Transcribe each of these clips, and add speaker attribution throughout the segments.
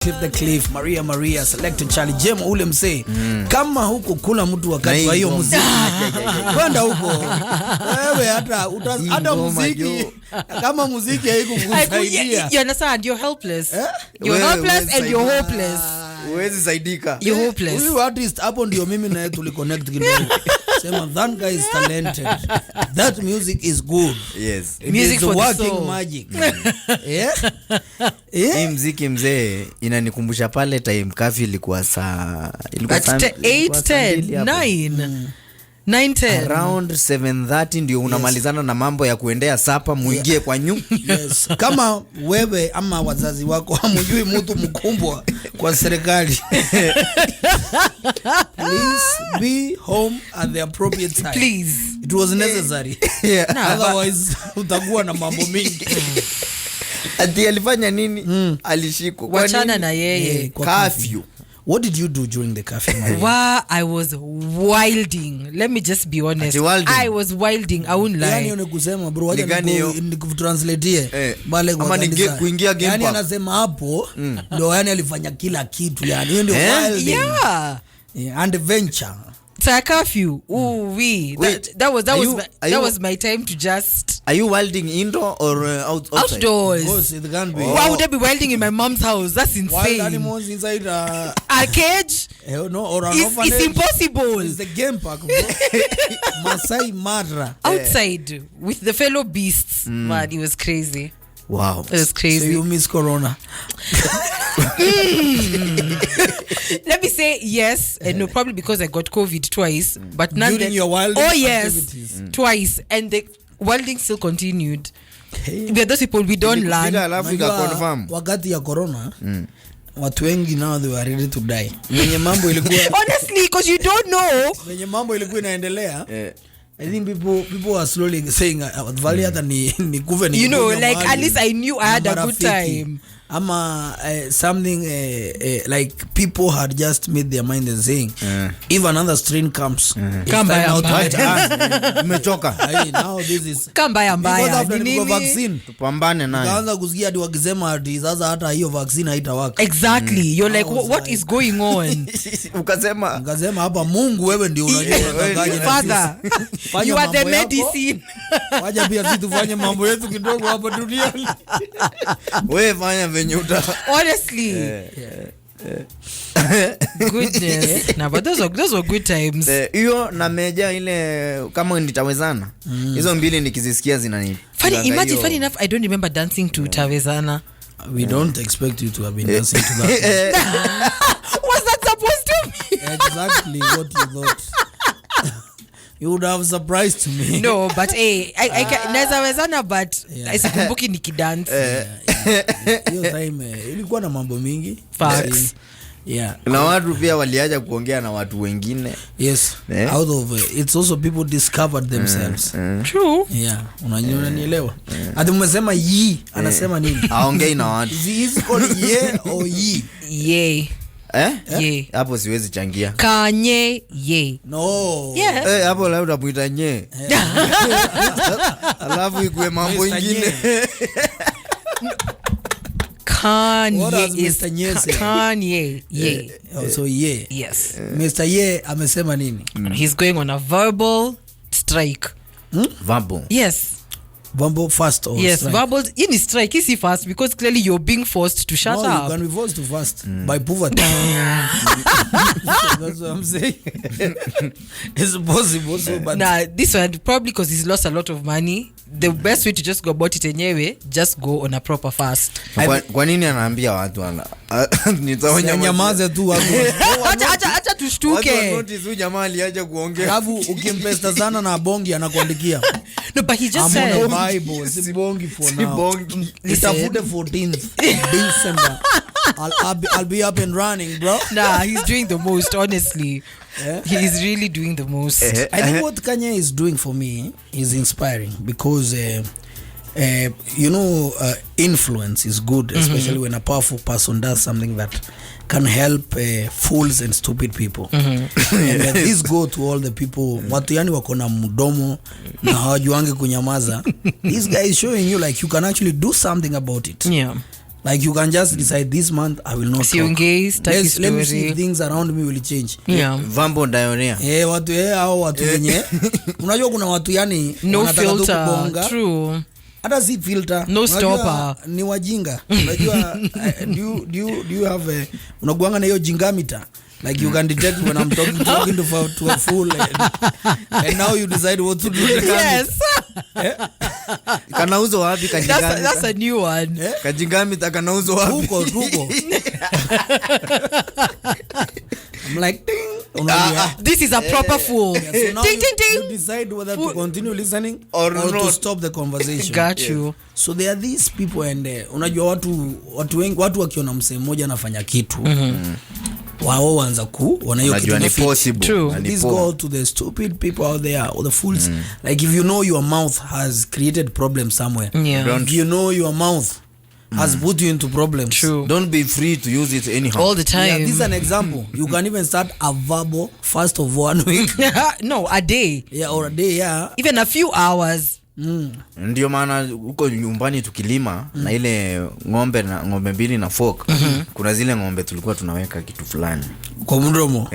Speaker 1: Cliff the Cliff, Maria, Selector Charlie, Jemo ule msee. Kama huko kuna mtu wakati wa hiyo muziki. Kwenda huko. Wewe hata muziki kama muziki haikukusaidia.
Speaker 2: You understand? You're helpless. You're helpless and you're hopeless.
Speaker 3: Huwezi saidika.
Speaker 2: You're hopeless.
Speaker 1: Huyu artist hapo ndio mimi na yeye tuliconnect kidogo. Sema that guy is talented. That music is good.
Speaker 3: Yes.
Speaker 2: Music for
Speaker 1: working
Speaker 2: the soul.
Speaker 1: Magic.
Speaker 3: Hii mziki mzee inanikumbusha pale time curfew ilikuwa saa
Speaker 2: 9:10
Speaker 3: around 7:30 ndio unamalizana na mambo ya kuendea sapa muingie kwa nyumba.
Speaker 1: Yes. Kama wewe ama wazazi wako hamjui mtu mkumbwa kwa serikali. Please be home at the appropriate time.
Speaker 2: Please.
Speaker 1: It was necessary. Otherwise utakuwa na mambo mingi.
Speaker 3: Ati alifanya nini? Alishikwa.
Speaker 2: Wachana na yeye.
Speaker 3: Curfew.
Speaker 1: What did you do during the curfew?
Speaker 2: Wow, I was wilding. Let me just be honest. I was wilding. I won't lie.
Speaker 1: Yani unakusema bro, wacha nikutranslate bale kwa
Speaker 3: kanisa. Kuingia game
Speaker 1: yani anasema hapo ndio yani alifanya kila kitu yani. Hiyo ndio wilding. Yeah. And adventure.
Speaker 2: So curfew. That was my time to just.
Speaker 3: Are you wilding indoor or outside?
Speaker 2: Outdoors.
Speaker 1: Boss, it can be.
Speaker 2: Why would I be wilding in my mom's house? That's insane.
Speaker 1: Wild animals inside
Speaker 2: a cage?
Speaker 1: No, or an
Speaker 2: orphanage. It's impossible.
Speaker 1: It's the game park, bro. Masai Mara.
Speaker 2: Outside with the fellow beasts. Man, it was crazy.
Speaker 3: Wow.
Speaker 2: It was crazy.
Speaker 1: So you miss Corona.
Speaker 2: Let me say yes, and no, probably because I got COVID twice, but none
Speaker 1: during your wilding activities.
Speaker 2: Twice, and the wilding still continued. We are those people we don't learn.
Speaker 1: Wakati ya Corona, watu wengi now they were ready to die. Wenye mambo ilikuwa
Speaker 2: honestly, because you don't know.
Speaker 1: Wenye mambo ilikuwa inaendelea. I think people are slowly saying vali hata ni kuve ni.
Speaker 2: You know, like at least I knew I had a good time.
Speaker 1: Ama something like people had just made their mind and saying if another strain comes
Speaker 2: come by
Speaker 1: umechoka. Now this is
Speaker 2: come by mbaya
Speaker 1: ni vaccine
Speaker 3: tupambane nayo.
Speaker 1: Kaanza kusikia hadi wakisema hadi sasa hata hiyo vaccine haitawaka.
Speaker 2: Exactly. You're like what is going on?
Speaker 1: Ukasema hapa Mungu wewe ndio unajua unatakaje.
Speaker 2: Father, you are the medicine.
Speaker 1: Wacha pia sisi tufanye mambo yetu kidogo hapa duniani.
Speaker 3: Wewe fanya
Speaker 2: honestly. Goodness. Nah, but those were good times.
Speaker 3: Hiyo na meja ile kama nitawezana. Hizo mbili nikizisikia zinani.
Speaker 2: Funny enough, I don't remember dancing to Tawezana.
Speaker 1: We don't expect you to have been dancing to that.
Speaker 2: Was that supposed to be?
Speaker 1: Exactly what you thought. You would have surprised me.
Speaker 2: No, but I nawezana but sikumbuki nikidance.
Speaker 1: Hiyo time ilikuwa na mambo mingi.
Speaker 2: Facts.
Speaker 1: Yeah.
Speaker 3: Na watu pia waliacha kuongea na watu wengine.
Speaker 1: Yes. Out of it's also people discovered themselves.
Speaker 2: True.
Speaker 1: Yeah. Unanielewa? Hadi mmesema yi anasema nini?
Speaker 3: Aongei na watu.
Speaker 1: Is it called ye or yi?
Speaker 2: Ye. Ye.
Speaker 3: Hapo siwezi changia.
Speaker 2: Kanye ye.
Speaker 1: No.
Speaker 2: Yeah.
Speaker 3: Hapo labda utamuita nye. Alafu ikue mambo ingine.
Speaker 2: Kanye is
Speaker 1: Kanye.
Speaker 2: Ye.
Speaker 1: So ye.
Speaker 2: Yes.
Speaker 1: Mr. Ye amesema nini?
Speaker 2: He's going on a verbal strike.
Speaker 3: Verbal.
Speaker 2: Yes.
Speaker 1: Verbal fast or
Speaker 2: yes,
Speaker 1: strike?
Speaker 2: verbal in strike is fast because clearly you're being forced to shut
Speaker 1: up.
Speaker 2: You
Speaker 1: can be forced to fast by poverty. That's what I'm saying. It's possible. So, but
Speaker 2: this one probably because he's lost a lot of money. The best way to just go about it anyway, just go on a proper fast.
Speaker 3: Kwa nini anaambia watu
Speaker 1: nitaonya nyamaze tu watu.
Speaker 2: Acha tushtuke.
Speaker 3: Watu notice jamaa aliacha kuongea.
Speaker 1: Alafu ukimpesta sana na bongi anakuandikia.
Speaker 2: No, but he just said
Speaker 1: Bible, si bongi for now. Itafute 14th December. I'll be up and running, bro.
Speaker 2: Nah, he's doing the most, honestly. He is really doing the most.
Speaker 1: I think what Kanye is doing for me is inspiring because influence is good, especially when a powerful person does something that can help fools and stupid people. And this go to all the people watu yani wako na mdomo na hawajuange kunyamaza. This guy is showing you like you can actually do something about it.
Speaker 2: Yeah.
Speaker 1: Like you can just decide this month I will not
Speaker 2: Siongei,
Speaker 1: talk. Let me see if things around me will change.
Speaker 2: Yeah.
Speaker 3: Vambo diarrhea.
Speaker 1: Watu hao watu wenye unajua kuna watu yani
Speaker 2: no
Speaker 1: wanataka tu
Speaker 2: filter.
Speaker 1: kubonga.
Speaker 2: True.
Speaker 1: Hata si filter.
Speaker 2: No stopper.
Speaker 1: Ni wajinga. Unajua do you have unaguanga na hiyo jingamita? Like you can detect when I'm talking to a fool and now you decide what to do.
Speaker 2: Yes.
Speaker 3: Kanauzo wapi kajingami?
Speaker 2: That's a new one.
Speaker 3: Kajingami kanauzo wapi?
Speaker 1: Tuko. I'm like ding.
Speaker 2: This is a proper fool.
Speaker 1: So now
Speaker 2: ding, ding, ding.
Speaker 1: You decide whether to continue listening
Speaker 3: or
Speaker 1: to stop the conversation.
Speaker 2: Got you.
Speaker 1: So there are these people and unajua watu wengi wakiona msee mmoja anafanya kitu. Wao wanza wana hiyo kitu
Speaker 3: ni possible.
Speaker 1: This go to the stupid people out there or the fools. Like if you know your mouth has created problems somewhere.
Speaker 2: Yeah.
Speaker 1: If you know your mouth has put you into problems.
Speaker 2: True.
Speaker 3: Don't be free to use it anyhow.
Speaker 2: All the time.
Speaker 1: Yeah, this is an example. You can even start a verbal first of 1 week.
Speaker 2: No, a day.
Speaker 1: Yeah, or a day, yeah.
Speaker 2: Even a few hours.
Speaker 3: Ndio maana huko nyumbani tukilima na ile ng'ombe mbili na fork. Kuna zile ng'ombe tulikuwa tunaweka kitu fulani
Speaker 1: kwa mdomo.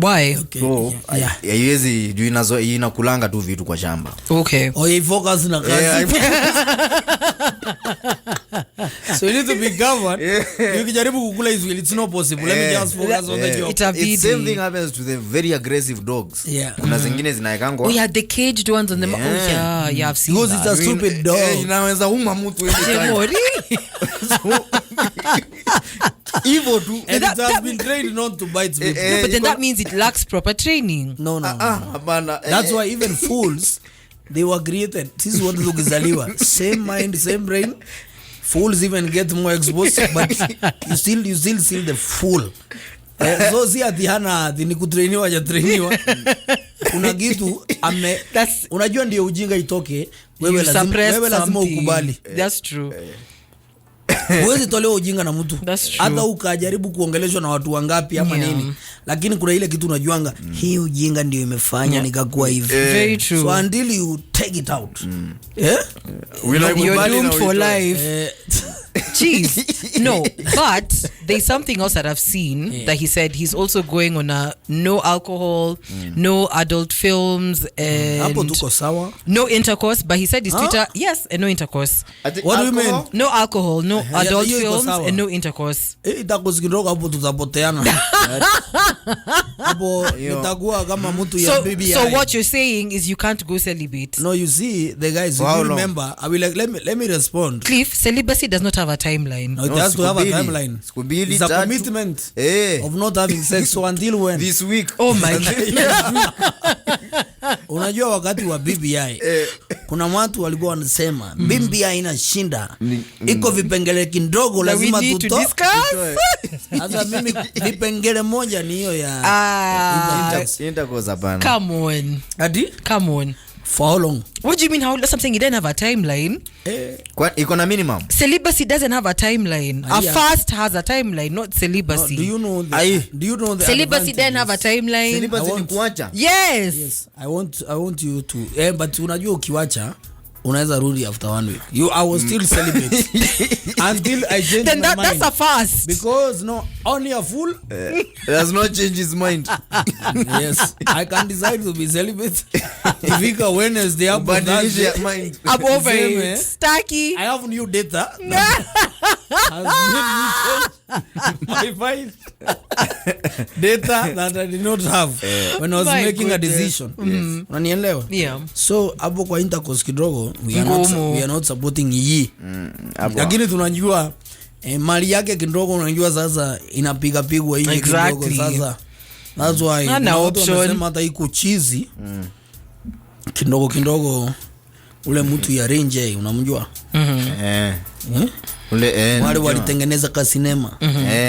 Speaker 2: Why?
Speaker 1: Okay.
Speaker 3: So, haiwezi inakulanga tu vitu kwa shamba.
Speaker 2: Okay.
Speaker 1: You focus na kazi. So you need to be covered. Ukijaribu kukula hizo it's not possible. Let me just focus on the job.
Speaker 3: It's same thing happens to the very aggressive dogs. Kuna zingine zinaekangwa.
Speaker 2: Oh yeah, the caged ones on the yeah, I've seen
Speaker 1: because
Speaker 2: that.
Speaker 1: It's a stupid dog.
Speaker 3: Inaweza uma mtu
Speaker 1: evil too. And it has been trained not to bite people.
Speaker 2: No, but then that means it lacks proper training.
Speaker 1: No. That's why even fools, they were created. This is what ukizaliwa. Same mind, same brain. Fools even get more exposed, but you still the fool. So si ati hana ni kutrainiwa hajatrainiwa. Kuna kitu unajua ndio ujinga itoke, wewe lazima ukubali.
Speaker 2: That's true.
Speaker 1: Huwezi tolewa ujinga na mtu. Hata ukajaribu kuongeleshwa na watu wangapi ama nini. Lakini kuna ile kitu unajuanga, hii ujinga ndio imefanya nikakuwa hivi.
Speaker 2: Very true.
Speaker 1: So until you take it out.
Speaker 2: You're doomed for life. Jeez. No, but there's something else that I've seen that he said he's also going on a no alcohol, no adult films, and no intercourse. But he said his Twitter, yes, and no intercourse.
Speaker 1: What do you mean?
Speaker 2: No alcohol, no adult films, and no intercourse.
Speaker 1: Itakosi kidogo hapo tutapoteana. Hapo nitakuwa kama mtu ya bibi.
Speaker 2: So what you're saying is you can't go celibate.
Speaker 1: No, you see, the guys, you remember, I will let me respond.
Speaker 2: Cliff, celibacy does not have a timeline.
Speaker 1: No, it has to have a timeline. It's a commitment of not having sex. So until when?
Speaker 3: This week.
Speaker 2: Oh my God.
Speaker 1: Unajua wakati wa BBI kuna watu walikuwa wanasema BBI inashinda, iko vipengele kidogo lazima tutoe. Sasa mimi vipengele moja ni hiyo ya
Speaker 3: intercourse hapana.
Speaker 2: Come on.
Speaker 1: For how long?
Speaker 2: What do you mean how long? Something you don't have a timeline.
Speaker 3: Iko na minimum.
Speaker 2: Celibacy doesn't have a timeline. A fast has a timeline, not celibacy.
Speaker 1: No, do you know the
Speaker 2: celibacy doesn't have a timeline?
Speaker 3: Celibacy ni kuacha.
Speaker 2: Yes.
Speaker 1: I want you to but unajua ukiwacha unaweza rudi after 1 week. I was still celibate until I changed
Speaker 2: then
Speaker 1: my mind.
Speaker 2: That's a fast.
Speaker 1: Because only a fool
Speaker 3: does not change his mind.
Speaker 1: Yes, I can decide to be celibate. If it's Wednesday up on that
Speaker 3: mind.
Speaker 2: I'm over it. Stacky.
Speaker 1: I have new data. My mind. Data that I did not have when I was making a decision. Unanielewa?
Speaker 2: Yeah.
Speaker 1: So hapo kwa intercourse kidogo we are not supporting hii. Lakini tunajua mali yake kidogo, unajua sasa inapiga pigwa hii kidogo sasa. That's why wanasema hata iko chizi kidogo ule mtu ya Range unamjua? Ule wale walitengeneza ka sinema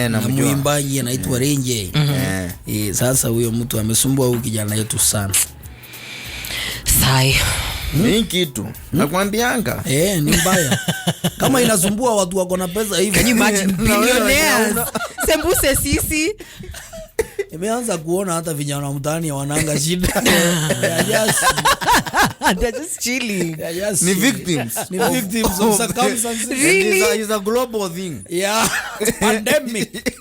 Speaker 1: na muimbaji anaitwa Range. Sasa huyo mtu amesumbua huyu kijana yetu sana.
Speaker 2: Sai.
Speaker 3: Ni kitu nakwambianga
Speaker 1: ni mbaya. Kama inasumbua watu wako na pesa hivi.
Speaker 2: Can you imagine billionaires? Sembuse sisi.
Speaker 1: Imeanza kuona hata vijana mtaani wananga shida.
Speaker 2: They're just chilling.
Speaker 3: Ni victims.
Speaker 1: Ni victims of circumstances.
Speaker 2: Really?
Speaker 3: It's a global thing.
Speaker 1: Yeah. Pandemic.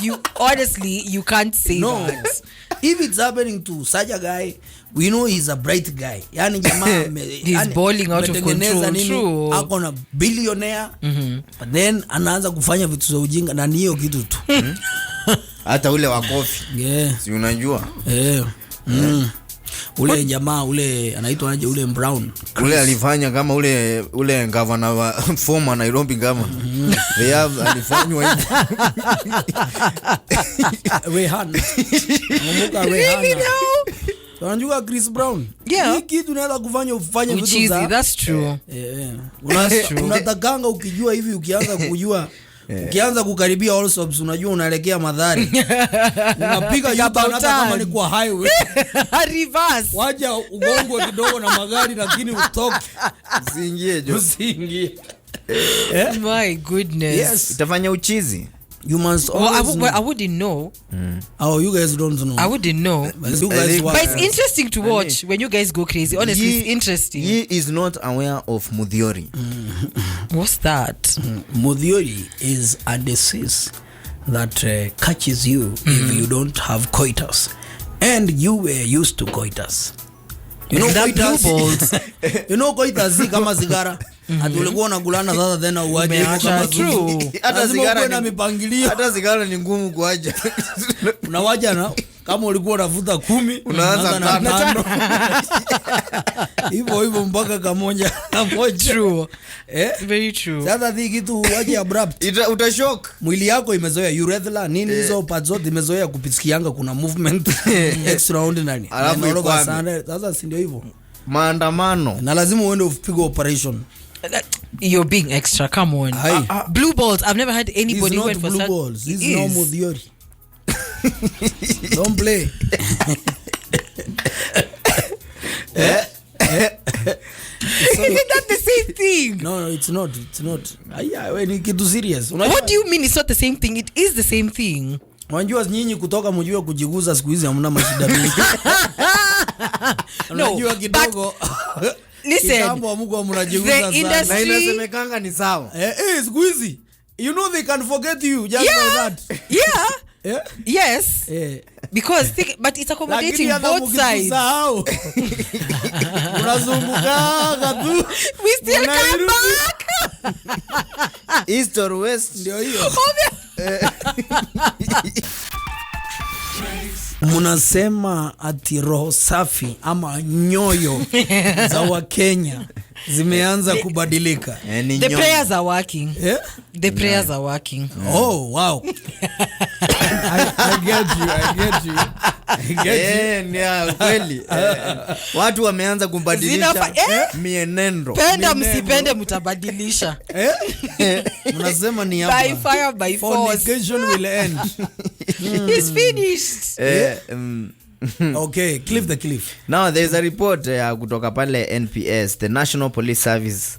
Speaker 2: You honestly, you can't say
Speaker 1: No.
Speaker 2: that.
Speaker 1: If it's happening to such a guy, we know he's a bright guy. Yani jamaa
Speaker 2: He's balling out of control. True.
Speaker 1: Ako na billionaire. But then anaanza kufanya vitu za ujinga na niyo kitu tu.
Speaker 3: Hata ule wa coffee.
Speaker 1: Yeah.
Speaker 3: Si unajua?
Speaker 1: Ule jamaa ule anaitwa aje ule Brown.
Speaker 3: Ule alifanya kama ule governor wa former Nairobi governor. They have alifanywa hivi.
Speaker 1: Rehana. Muka Rehana. Unajua Chris Brown?
Speaker 2: Yeah.
Speaker 1: Hii kitu unaweza kufanya ufanye vitu za.
Speaker 2: That's true.
Speaker 1: Unatakanga ukijua hivi ukianza kujua ukianza kukaribia all stops unajua unaelekea Madhari. Unapiga U-turn hata kama ni kwa highway.
Speaker 2: Reverse.
Speaker 1: Waja ugongwe kidogo na magari lakini utoke.
Speaker 3: Usiingie jo.
Speaker 1: Usiingie.
Speaker 2: My goodness.
Speaker 1: Yes.
Speaker 3: Itafanya uchizi.
Speaker 1: You must always
Speaker 2: I wouldn't know.
Speaker 1: Oh, you guys don't know.
Speaker 2: I wouldn't know.
Speaker 1: But you guys
Speaker 2: But it's interesting to watch when you guys go crazy. Honestly, it's interesting.
Speaker 3: He is not aware of Mudhiori.
Speaker 2: What's that?
Speaker 1: Mudhiori is a disease that catches you if you don't have coitus. And you were used to coitus. You know coitus? You know coitus si kama sigara. Atulikuwa unagulana sasa tena uaje kama
Speaker 2: true.
Speaker 3: Hata sigara
Speaker 1: na mipangilio.
Speaker 3: Hata sigara ni ngumu kuacha.
Speaker 1: Unawaja na kama ulikuwa unavuta 10
Speaker 3: unaanza na
Speaker 1: 5. Hivyo mpaka kamoja.
Speaker 2: True. Very true.
Speaker 1: Sasa hii kitu uaje abrupt.
Speaker 3: Utashock.
Speaker 1: Mwili yako imezoea urethra nini hizo parts zote imezoea kupisikianga kuna movement extraordinary.
Speaker 3: Alafu
Speaker 1: sasa si ndio hivyo.
Speaker 3: Maandamano.
Speaker 1: Na lazima uende upige operation.
Speaker 2: You're being extra. Come on. Blue balls. I've never had anybody who went for
Speaker 1: blue balls. He's no Mudhiori. Don't play.
Speaker 2: Isn't that the same thing?
Speaker 1: No, it's not. It's not. When you get serious.
Speaker 2: What do you mean it's not the same thing? It is the same thing.
Speaker 1: Unajua nyinyi kutoka mjue kujiguza siku hizi hamna mashida mingi. Unajua kidogo.
Speaker 2: Listen.
Speaker 1: Kitambo mko mnajiguza sana.
Speaker 3: Na inasemekanga ni sawa.
Speaker 1: Siku hizi. You know they can forget you just like that.
Speaker 2: Yeah.
Speaker 1: Yeah?
Speaker 2: Yes. Because but it's accommodating both sides.
Speaker 1: Unazunguka tu.
Speaker 2: We still come back.
Speaker 3: East or west
Speaker 1: ndio hiyo. Munasema ati roho safi ama nyoyo za Wakenya zimeanza kubadilika.
Speaker 2: The prayers are working.
Speaker 1: Yeah?
Speaker 2: The prayers are working.
Speaker 1: Oh, wow. I get you.
Speaker 3: Kweli. Watu wameanza kubadilisha mienendo.
Speaker 2: Penda msipende mtabadilisha.
Speaker 1: Mnasema ni hapa.
Speaker 2: By fire by force.
Speaker 1: Fornication will end.
Speaker 2: It's finished.
Speaker 1: Okay, cliff the cliff.
Speaker 3: Now there is a report kutoka pale NPS, the National Police Service.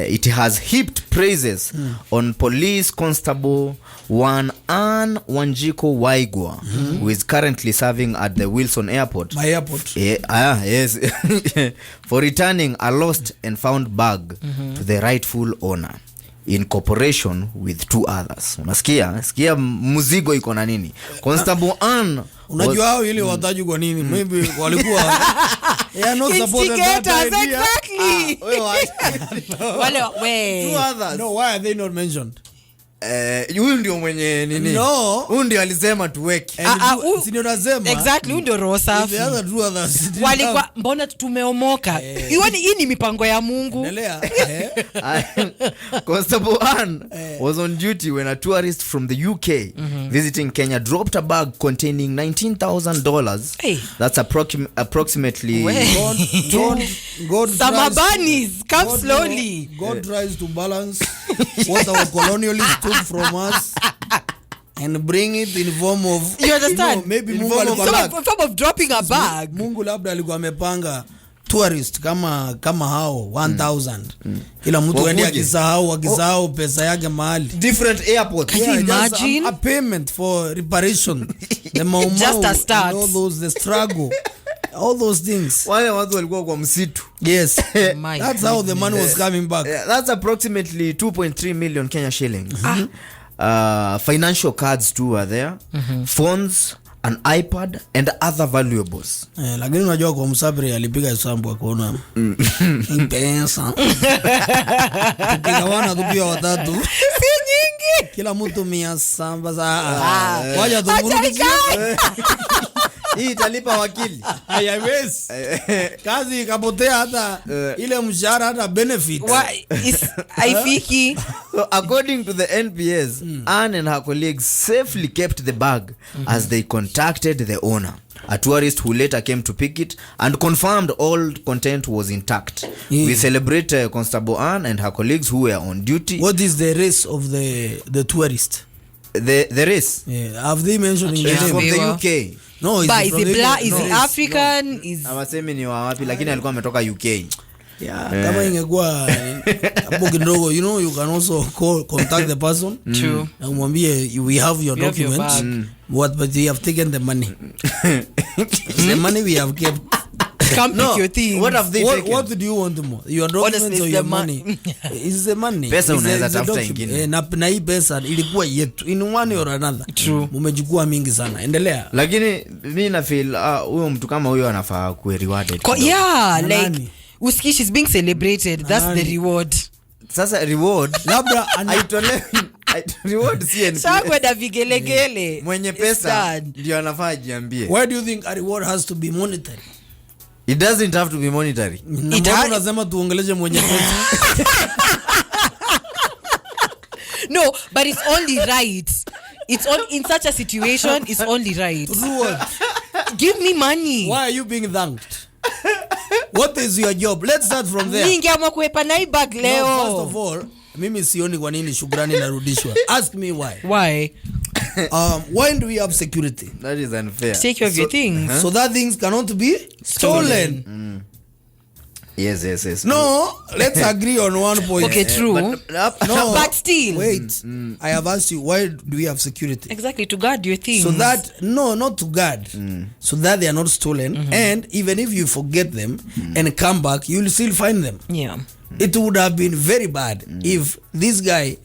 Speaker 3: It has heaped praises on Police Constable Ann Wanjiko Waigwa, who is currently serving at the Wilson Airport.
Speaker 1: My airport.
Speaker 3: Yes. For returning a lost and found bag to the rightful owner in cooperation with 2 others. Unasikia mzigo iko na nini? Constable Ann,
Speaker 1: unajua hao ile wataji kwa nini? Maybe walikuwa not supported that idea.
Speaker 2: Exactly.
Speaker 3: Two others.
Speaker 1: No, why are they not mentioned?
Speaker 3: Huyu ndio mwenye nini?
Speaker 1: No.
Speaker 3: Huyu ndio alisema tuweke.
Speaker 1: Sio nasema.
Speaker 2: Exactly, ndio roho safi. Walikuwa mbona tumeomoka? Hii ni mipango ya Mungu.
Speaker 1: Endelea.
Speaker 3: Constable Ann was on duty when a tourist from the UK visiting Kenya dropped a bag containing $19,000.
Speaker 2: Hey.
Speaker 3: That's approximately
Speaker 1: God
Speaker 2: Samabanis, come slowly.
Speaker 1: God tries to balance what our colonialists took from us and bring it in form of,
Speaker 2: you understand?
Speaker 1: Maybe
Speaker 2: in form of dropping a bag.
Speaker 1: Mungu labda alikuwa amepanga tourist kama hao 1000 kila mtu aende akisahau pesa yake mahali
Speaker 3: different airports.
Speaker 2: Can you imagine?
Speaker 1: A payment for reparation. The mau
Speaker 2: Just a start.
Speaker 1: all those, the struggle, all those things.
Speaker 3: Wale watu walikuwa kwa msitu.
Speaker 1: Yes.
Speaker 2: My
Speaker 1: That's how the money was coming back.
Speaker 3: That's approximately 2.3 million Kenya shillings. Financial cards too are there. Phones, an iPad and other valuables.
Speaker 1: Lakini unajua kwa Msabri alipiga hesabu akaona pesa. Tukigawana tukiwa watatu.
Speaker 2: Si nyingi.
Speaker 1: Kila mtu 700. Wacha tumrudishie.
Speaker 3: Hii italipa wakili.
Speaker 1: Hayawezi. Kazi ikapotea hata ile mshahara hata benefit.
Speaker 2: Haifiki.
Speaker 3: So according to the NPS, Anne and her colleagues safely kept the bag as they contacted the owner, a tourist who later came to pick it and confirmed all content was intact. We celebrate Constable Anne and her colleagues who were on duty.
Speaker 1: What is the race of the tourist?
Speaker 3: The race?
Speaker 1: Yeah, have they mentioned in the
Speaker 3: It's
Speaker 1: name?
Speaker 3: from the UK.
Speaker 1: No, is
Speaker 2: But
Speaker 1: it
Speaker 2: is
Speaker 1: from
Speaker 2: it
Speaker 1: the
Speaker 2: black?
Speaker 1: UK?
Speaker 2: Is
Speaker 1: No.
Speaker 2: it African? Is
Speaker 3: Awasemi ni wa wapi lakini alikuwa ametoka UK.
Speaker 1: Yeah, kama ingekuwa hapo kidogo, you know, you can also contact the person.
Speaker 2: True.
Speaker 1: Na umwambie we have your documents. But we have taken the money. The money we have kept.
Speaker 2: come pick your things.
Speaker 3: What have they taken?
Speaker 1: What do you want more? Your documents
Speaker 2: Honestly,
Speaker 1: or
Speaker 2: it's
Speaker 1: your
Speaker 2: the
Speaker 1: money? It's the money.
Speaker 3: Pesa
Speaker 1: It's
Speaker 3: unaweza
Speaker 1: the
Speaker 3: tafuta
Speaker 1: document.
Speaker 3: ingine.
Speaker 1: Na hii pesa ilikuwa yetu in one or another.
Speaker 2: True.
Speaker 1: Mumechukua mingi sana. Endelea.
Speaker 3: Lakini mimi na feel huyo mtu kama huyo anafaa ku rewarded.
Speaker 2: Yeah,
Speaker 1: Na
Speaker 2: like
Speaker 1: nani?
Speaker 2: Uski, she's being celebrated. That's the reward.
Speaker 3: Sasa reward
Speaker 1: Labda
Speaker 3: aitolewe reward CNP.
Speaker 2: Shangwe na vigelegele.
Speaker 3: Mwenye
Speaker 2: It's
Speaker 3: pesa
Speaker 2: sad.
Speaker 3: ndio anafaa jiambie.
Speaker 1: why do you think a reward has to be monetary?
Speaker 3: It doesn't have to be monetary.
Speaker 1: Mbona unasema tuongeleze mwenye pesa?
Speaker 2: No, but it's only right. It's on in such a situation. It's only right.
Speaker 1: To do what?
Speaker 2: Give me money.
Speaker 1: Why are you being thanked? What is your job? Let's start from there.
Speaker 2: Ningeamua kuepa na hii bag leo.
Speaker 1: No, first of all, mimi sioni kwa nini shukrani narudishwa. Ask me why.
Speaker 2: Why?
Speaker 1: Why do we have security?
Speaker 3: That is unfair.
Speaker 2: Take care of your things.
Speaker 1: So that things cannot be stolen.
Speaker 3: Yes.
Speaker 1: No, let's agree on one point.
Speaker 2: Okay, true.
Speaker 1: No,
Speaker 2: But still.
Speaker 1: wait. I have asked you, why do we have security?
Speaker 2: Exactly, to guard your things.
Speaker 1: So that, no, not to guard. So that they are not stolen. And even if you forget them and come back, you'll still find them.
Speaker 2: Yeah.
Speaker 1: It would have been very bad if this guy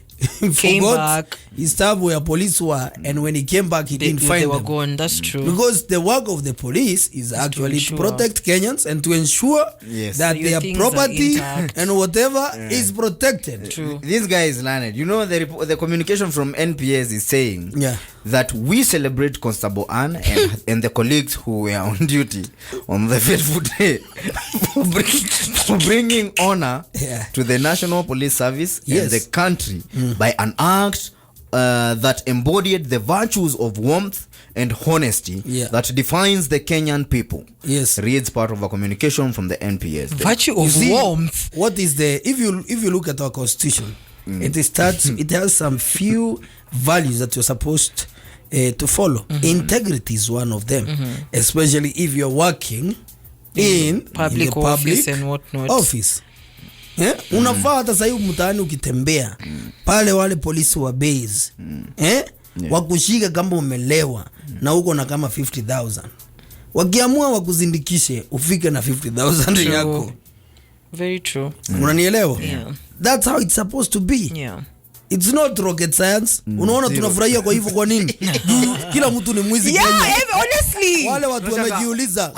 Speaker 2: Came
Speaker 1: forgot
Speaker 2: back.
Speaker 1: his stuff where police were, and when he came back, he didn't
Speaker 2: They
Speaker 1: find
Speaker 2: were
Speaker 1: them.
Speaker 2: gone. That's true.
Speaker 1: Because the work of the police is actually to
Speaker 2: ensure.
Speaker 1: protect Kenyans and to ensure
Speaker 3: Yes.
Speaker 1: that
Speaker 2: Your
Speaker 1: their
Speaker 2: things
Speaker 1: property
Speaker 2: are intact.
Speaker 1: and whatever is protected.
Speaker 2: True.
Speaker 3: This guy is learned. You know the communication from NPS is saying that we celebrate Constable Anne and the colleagues who were on duty on the fateful day for bringing honor to the National Police Service and the country by an act that embodied the virtues of warmth and honesty that defines the Kenyan people.
Speaker 1: Yes.
Speaker 3: Reads part of a communication from the NPS.
Speaker 2: Virtue of warmth.
Speaker 1: What is the, if you look at our constitution, it has some few values that you're supposed to follow. Integrity is one of them, especially if you're working in
Speaker 2: Public
Speaker 1: the
Speaker 2: office
Speaker 1: public
Speaker 2: and whatnot.
Speaker 1: office. Unafaa hata sasa hivi mtaani ukitembea pale wale polisi wa base wakushika kama umelewa na uko na kama 50,000, wakiamua wakuzindikishe ufike na 50,000 yako.
Speaker 2: Very true.
Speaker 1: Unanielewa?
Speaker 2: Yeah.
Speaker 1: That's how it's supposed to be.
Speaker 2: Yeah.
Speaker 1: It's not rocket science. Unaona tunafurahia kwa hivyo kwa nini? Kila mtu ni mwizi Kenya.
Speaker 2: Honestly.
Speaker 1: Wale watu wamejiuliza,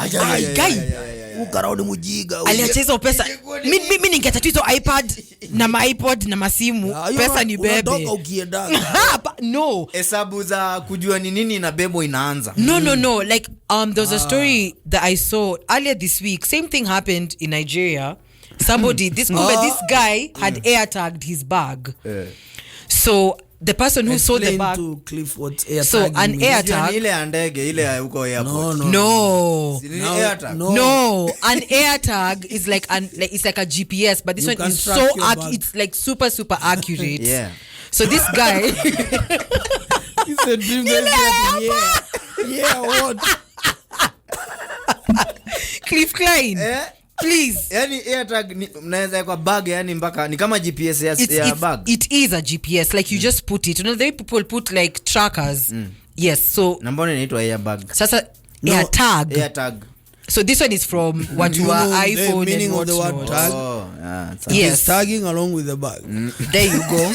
Speaker 1: ukarao ni mujiga.
Speaker 2: Aliacheza pesa. Mimi ningetatu hizo iPad na iPod na masimu. Pesa ni bebe.
Speaker 1: Unatoka ukienda.
Speaker 2: No.
Speaker 3: Hesabu za kujua ni nini na bebo inaanza.
Speaker 2: No. Like there was a story that I saw earlier this week. Same thing happened in Nigeria. Somebody this guy had air tagged his bag. So the person who sold the bag
Speaker 1: to Cliff what air
Speaker 2: so
Speaker 1: tag
Speaker 2: an air tag
Speaker 3: Ile ya ndege ile huko airport.
Speaker 2: no
Speaker 3: Air tag.
Speaker 2: No, an air tag is like it's like a GPS, but this
Speaker 1: You
Speaker 2: one
Speaker 1: can
Speaker 2: is
Speaker 1: track
Speaker 2: so
Speaker 1: your bag.
Speaker 2: it's like super accurate.
Speaker 3: Yeah.
Speaker 2: So this guy
Speaker 1: He said, yeah, what?
Speaker 2: Cliff Klein. Please.
Speaker 3: Yani AirTag mnaweza kwa bag yani mpaka ni kama GPS ya bag.
Speaker 2: It is a GPS, like you just put it. You know, they people put like trackers. Yes, so
Speaker 3: Nambona inaitwa AirBag.
Speaker 2: sasa AirTag.
Speaker 3: AirTag.
Speaker 2: So this one is from what you are iPhone
Speaker 1: the meaning
Speaker 2: and
Speaker 1: of the word tag.
Speaker 3: Oh, yeah.
Speaker 2: Yes.
Speaker 1: It's tagging along with the bag.
Speaker 2: There you go.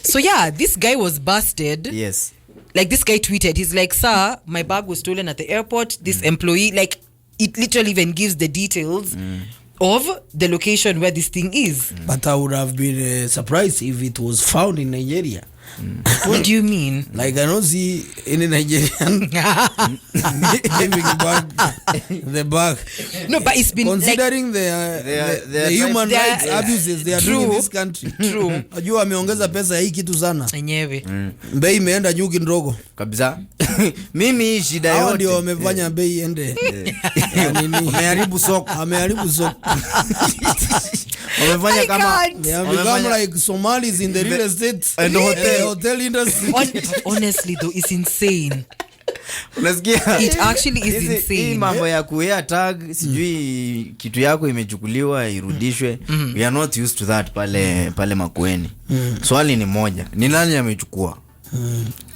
Speaker 2: So yeah, this guy was busted.
Speaker 3: Yes.
Speaker 2: Like this guy tweeted, he's like, "Sir, my bag was stolen at the airport. This employee, like, it literally even gives the details of the location where this thing is."
Speaker 1: But I would have been surprised if it was found in Nigeria.
Speaker 2: What do you mean?
Speaker 1: Like I don't see any Nigerian giving back the bag.
Speaker 2: No, but it's been
Speaker 1: considering
Speaker 2: like,
Speaker 1: the human rights abuses they are doing in this country.
Speaker 2: True.
Speaker 1: Ajua ameongeza pesa ya hii kitu sana.
Speaker 2: Enyewe.
Speaker 1: Bei imeenda juu kidogo.
Speaker 3: Kabisa. Mimi shida yote.
Speaker 1: Hao ndio wamefanya bei iende.
Speaker 3: Ameharibu soko. Wamefanya kama
Speaker 1: they have become like Somalis in the real estate
Speaker 3: and
Speaker 1: hotel industry.
Speaker 2: Honestly though, it's insane.
Speaker 3: Unasikia?
Speaker 2: It actually is insane.
Speaker 3: Hii mambo ya kuwea tag sijui kitu yako imechukuliwa irudishwe. We are not used to that pale Makueni. Swali ni moja. Ni nani amechukua?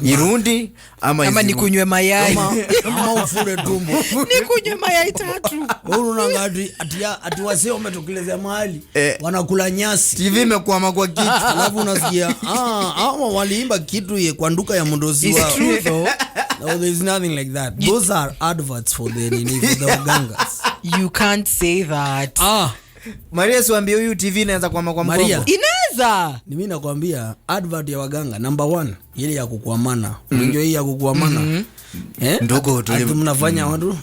Speaker 3: Irundi ama
Speaker 2: nikunywe mayai
Speaker 1: ama ufure tumbo.
Speaker 2: Nikunywe mayai 3.
Speaker 1: Wewe unaangalia ati wase wametokelezea mahali wanakula nyasi.
Speaker 3: TV imekwama kwa kichwa.
Speaker 1: Alafu unasikia ama waliimba kitu kwa nduka ya mdozi wao.
Speaker 2: It's true though.
Speaker 1: No, there is nothing like that. Those are adverts for the wagangas.
Speaker 2: You can't say that.
Speaker 3: Maria siwaambie huyu TV inaweza kwama kwa mkono.
Speaker 2: Inaweza.
Speaker 1: Mimi nakwambia advert ya waganga number 1 ile ya kukuamana. Unajua hii ya kukuamana.
Speaker 3: Ndogo tu.
Speaker 1: Ati mnafanya watu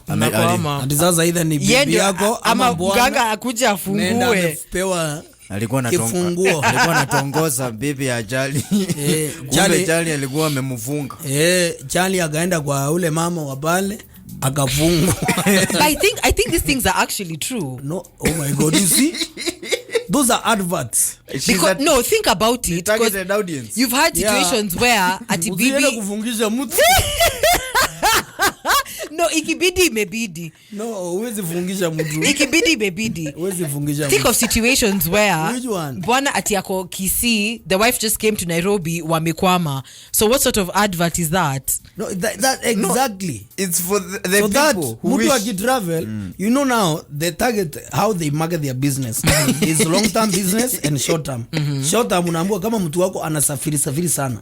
Speaker 3: amekwama.
Speaker 1: Ati sasa either ni bibi yako ama
Speaker 2: mganga akuja afungue.
Speaker 1: Amepewa
Speaker 3: alikuwa anatongoza bibi ya Jali. Jali alikuwa amemfunga.
Speaker 1: Jali akaenda kwa ule mama wa pale akafungwa.
Speaker 2: I think these things are actually true.
Speaker 1: No, oh my God, you see? Those are adverts.
Speaker 2: Because no, think about it.
Speaker 3: Targeted audience.
Speaker 2: You've had situations where ati bibi
Speaker 1: kufungisha mtu.
Speaker 2: No, ikibidi imebidi.
Speaker 1: No, huwezi fungisha mtu.
Speaker 2: Ikibidi imebidi.
Speaker 1: Huwezi fungisha mtu.
Speaker 2: Think of situations where bwana ati yako Kisii, the wife just came to Nairobi wamekwama. So what sort of advert is that?
Speaker 1: No, that exactly.
Speaker 3: No, it's for the
Speaker 1: so
Speaker 3: people who wish.
Speaker 1: Mtu travel, you know now they target how they market their business. Is long term business and short term. Short term unaambiwa kama mtu wako anasafiri sana.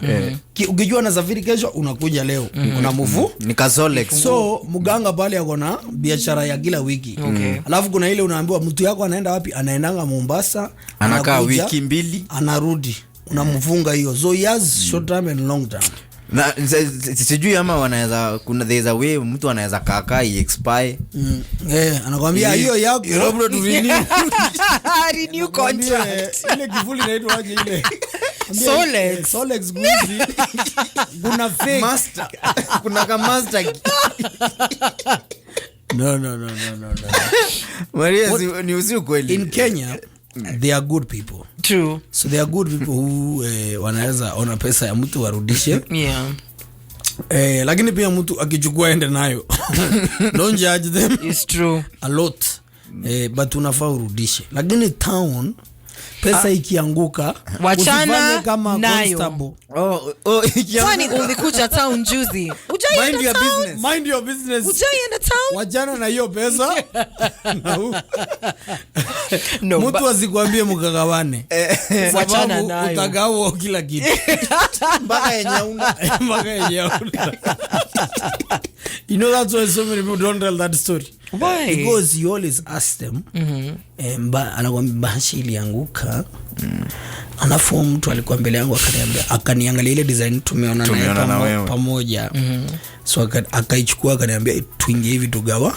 Speaker 1: Ukijua anasafiri kesho unakuja leo. Unamuvu.
Speaker 3: Ni Kazolex.
Speaker 1: So muganga pale yako na biashara ya kila wiki. Alafu kuna ile unaambiwa mtu yako anaenda wapi? Anaendanga Mombasa,
Speaker 3: anakaa wiki 2,
Speaker 1: anarudi. Unamfunga hiyo. So he has short term and long term.
Speaker 3: Na sijui ama wanaweza there is a way mtu anaweza kaka expire.
Speaker 1: Anakuambia hiyo yako
Speaker 3: labda tu
Speaker 2: renew contract.
Speaker 1: Ile kivuli inaitwa aje ile? Solex guzi. Kuna fake
Speaker 3: master. Kuna kama master.
Speaker 1: No.
Speaker 3: Maria ni usiku kweli.
Speaker 1: In Kenya they are good people.
Speaker 2: True.
Speaker 1: So they are good people who wanaweza ona pesa ya mtu warudishe.
Speaker 2: Yeah.
Speaker 1: Lakini pia mtu akichukua ende nayo. Don't judge them.
Speaker 2: It's true.
Speaker 1: A lot. But unafaa urudishe. Lakini town pesa ikianguka
Speaker 2: wachana
Speaker 1: kama
Speaker 2: nayo.
Speaker 1: Constable.
Speaker 2: Kwani ulikuja town juzi?
Speaker 1: Mind your business.
Speaker 2: Ujaenda town?
Speaker 1: Wachana na hiyo pesa.
Speaker 2: No,
Speaker 1: mtu asikwambie mkagawane.
Speaker 2: Wachana nayo.
Speaker 1: Utagawa kila kitu.
Speaker 3: Mpaka yenye una.
Speaker 1: You know that's why so many people don't tell that story.
Speaker 2: Why?
Speaker 1: Because you always ask them. Anakuambia bashi ilianguka. Alafu mtu alikuwa mbele yangu akaniangalia ile design tumeona nayo pamoja. So akaichukua akaniambia tuingie hivi tugawa.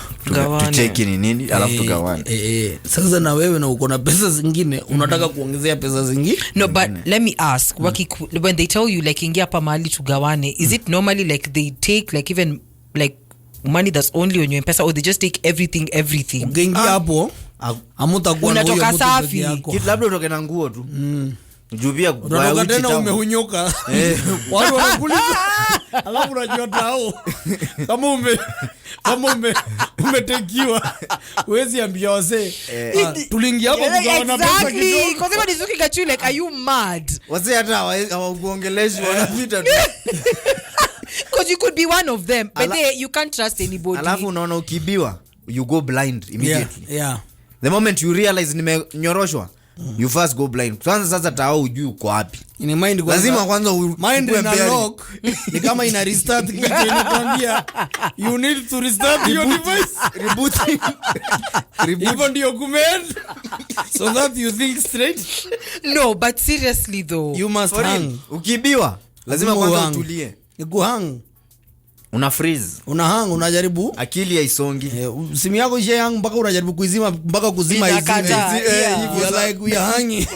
Speaker 3: Tucheki ni nini alafu tugawane.
Speaker 1: Sasa na wewe na uko na pesa zingine unataka kuongezea pesa zingine?
Speaker 2: No, but let me ask, when they tell you like ingia hapa mahali tugawane, is it normally like they take like even like money that's only on your pesa, or they just take everything?
Speaker 1: Ukiingia hapo hamtakuwa na huyo mtu peke yako.
Speaker 3: Kitu labda utoke na nguo tu. Jubia
Speaker 1: kwa uchi tena umehunyoka. Watu wanakulipa. Alafu unajua tao. Kama umetekiwa. Wezi ambia wase tuliingia hapo kugawana pesa kidogo.
Speaker 2: Kwa sababu nizuki got you like, are you mad?
Speaker 3: Wase hata hawakuongeleshi wanapita tu.
Speaker 2: Because you could be one of them, but you can't trust anybody.
Speaker 3: Alafu unaona ukibiwa, you go blind immediately.
Speaker 1: Yeah.
Speaker 3: The moment you realize nimenyoroshwa, you first go blind. Kwanza sasa tao ujui uko wapi.
Speaker 1: In mind kwanza.
Speaker 3: Lazima kwanza
Speaker 1: mind ina lock. Ni kama ina restart kitu inakwambia you need to restart your device.
Speaker 3: Reboot.
Speaker 1: Even ndio command so that you think straight.
Speaker 2: No, but seriously though.
Speaker 1: You must hang.
Speaker 3: Ukibiwa, lazima kwanza utulie.
Speaker 1: Ni kuhang.
Speaker 3: Una freeze.
Speaker 1: Una hang, unajaribu.
Speaker 3: Akili haisongi.
Speaker 1: Simu yako ishe hang mpaka unajaribu kuizima mpaka kuzima hizi.
Speaker 3: Hivyo
Speaker 1: like we are hanging.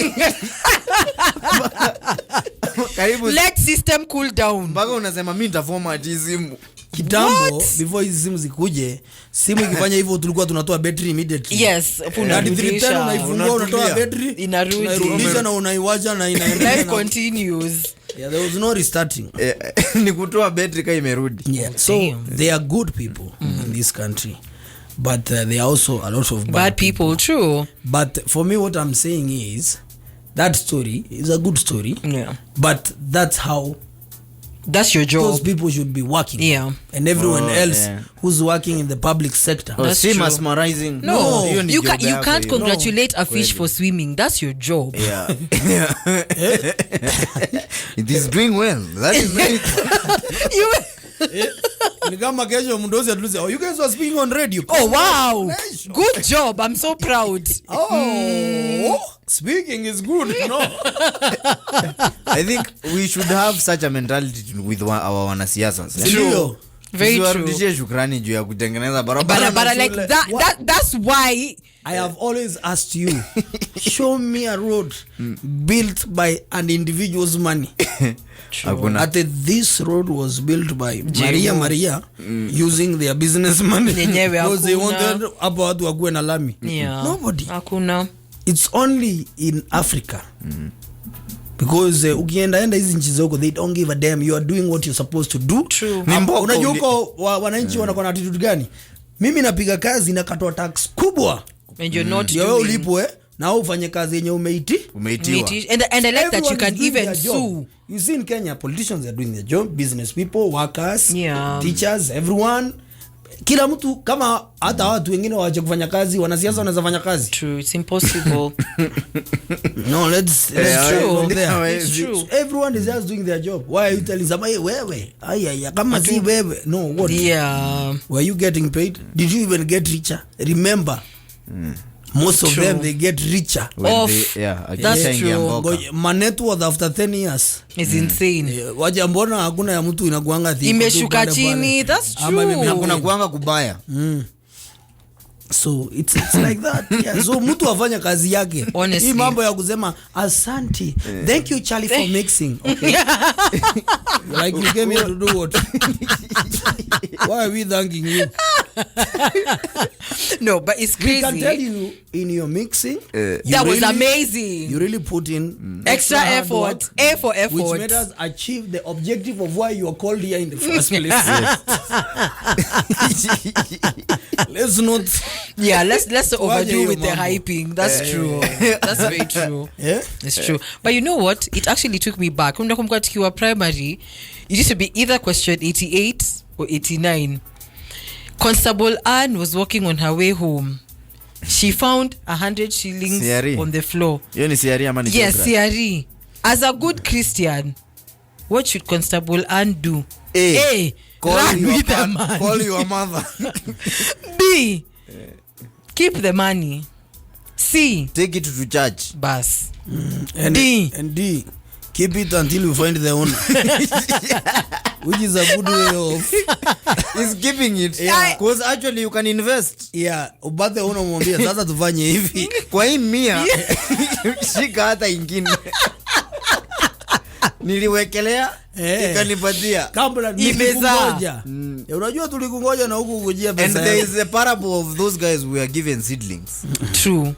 Speaker 3: Karibu.
Speaker 2: Let system cool down.
Speaker 3: Mpaka unasema mimi nitaformat hii simu.
Speaker 1: Kitambo before hizi simu zikuje, simu ikifanya hivyo tulikuwa tunatoa battery immediately.
Speaker 2: Yes,
Speaker 1: unarudisha, unaifungua unatoa battery,
Speaker 2: inarudisha
Speaker 1: na unaiwacha na inaendelea.
Speaker 2: Life continues.
Speaker 1: Yeah, there was no restarting.
Speaker 3: Ni kutoa battery kama imerudi.
Speaker 1: Yeah. So they are good people in this country. But there are also a lot of
Speaker 2: bad people, true.
Speaker 1: But for me what I'm saying is that story is a good story.
Speaker 2: Yeah.
Speaker 1: But that's your job. Those people should be working.
Speaker 2: Yeah.
Speaker 1: And everyone else who's working in the public sector.
Speaker 3: That's mesmerizing.
Speaker 2: No. You can't congratulate a fish for swimming. That's your job.
Speaker 3: Yeah. It is doing well. That is very
Speaker 1: Ni kama kesho mdozi atulize, oh, you guys were speaking on radio.
Speaker 2: Oh, wow. Good job. I'm so proud.
Speaker 1: Speaking is good, no?
Speaker 3: I think we should have such a mentality with our wanasiasa.
Speaker 2: True. Very true.
Speaker 3: Warudishie shukrani juu ya kutengeneza barabara
Speaker 2: like that's why
Speaker 1: I have always asked you, show me a road built by an individual's money. At this road was built by Maria using their business money because they wanted hapo watu wakuwe na lami. Nobody.
Speaker 2: Hakuna.
Speaker 1: It's only in Africa. Because ukienda hizi nchi zako they don't give a damn, you are doing what you're supposed to do.
Speaker 2: True.
Speaker 1: Unajua uko wananchi wanakuwa na attitude gani? Mimi napiga kazi na katoa tax kubwa.
Speaker 2: And you're not
Speaker 1: doing. Wewe ulipwe na ufanye kazi yenye umeitiwa.
Speaker 2: And I like that you can even sue.
Speaker 1: You see in Kenya politicians are doing their job, business people, workers, teachers, everyone. Kila mtu kama hata watu wengine waache kufanya kazi, wanasiasa wanaweza fanya kazi.
Speaker 2: True, it's impossible.
Speaker 1: No, let's
Speaker 2: true.
Speaker 1: It's true. Everyone is just doing their job. Why are you telling somebody wewe? Kama si wewe. No, what?
Speaker 2: Yeah.
Speaker 1: Were you getting paid? Did you even get richer? Remember. Most of them they get richer.
Speaker 2: That's true.
Speaker 1: My net worth after 10 years
Speaker 2: is insane.
Speaker 1: Waje mbona hakuna ya mtu inakuanga thick.
Speaker 2: Imeshuka chini. That's true.
Speaker 3: Hakuna kuanga kubaya.
Speaker 1: So it's like that. Yeah. So mtu afanya kazi yake. Hii mambo ya kusema asante. Thank you Charlie for mixing. Okay. Like you came here to do what? Why are we thanking you?
Speaker 2: No, but it's crazy.
Speaker 1: We can tell you in your mixing.
Speaker 2: That was amazing.
Speaker 1: You really put in
Speaker 2: extra effort. A for effort.
Speaker 1: Which made us achieve the objective of why you are called here in the first place. Let's not.
Speaker 2: Yeah, let's overdo with the hyping. That's true. That's very true.
Speaker 1: Yeah,
Speaker 2: it's true. But you know what? It actually took me back. When I to primary, it used to be either question 88 or 89. Constable Anne was walking on her way home. She found 100 shillings on the floor.
Speaker 3: Yes,
Speaker 2: CRE. As a good Christian, what should Constable Anne do? A. Run with the money.
Speaker 3: Call your mother.
Speaker 2: B. Keep the money. C.
Speaker 3: Take it to church.
Speaker 2: Bas.
Speaker 1: And D. Keep it until you find the owner. Which is a good way of
Speaker 3: is keeping it. Because actually you can invest.
Speaker 1: Yeah. But the owner mwambia sasa tufanye hivi.
Speaker 3: Kwa hii 100 shika hata ingine. Niliwekelea ikanipatia
Speaker 1: kabla nimekungoja. Unajua tulikungoja na huku kujia pesa.
Speaker 3: And there is a parable of those guys who were given seedlings.
Speaker 2: True.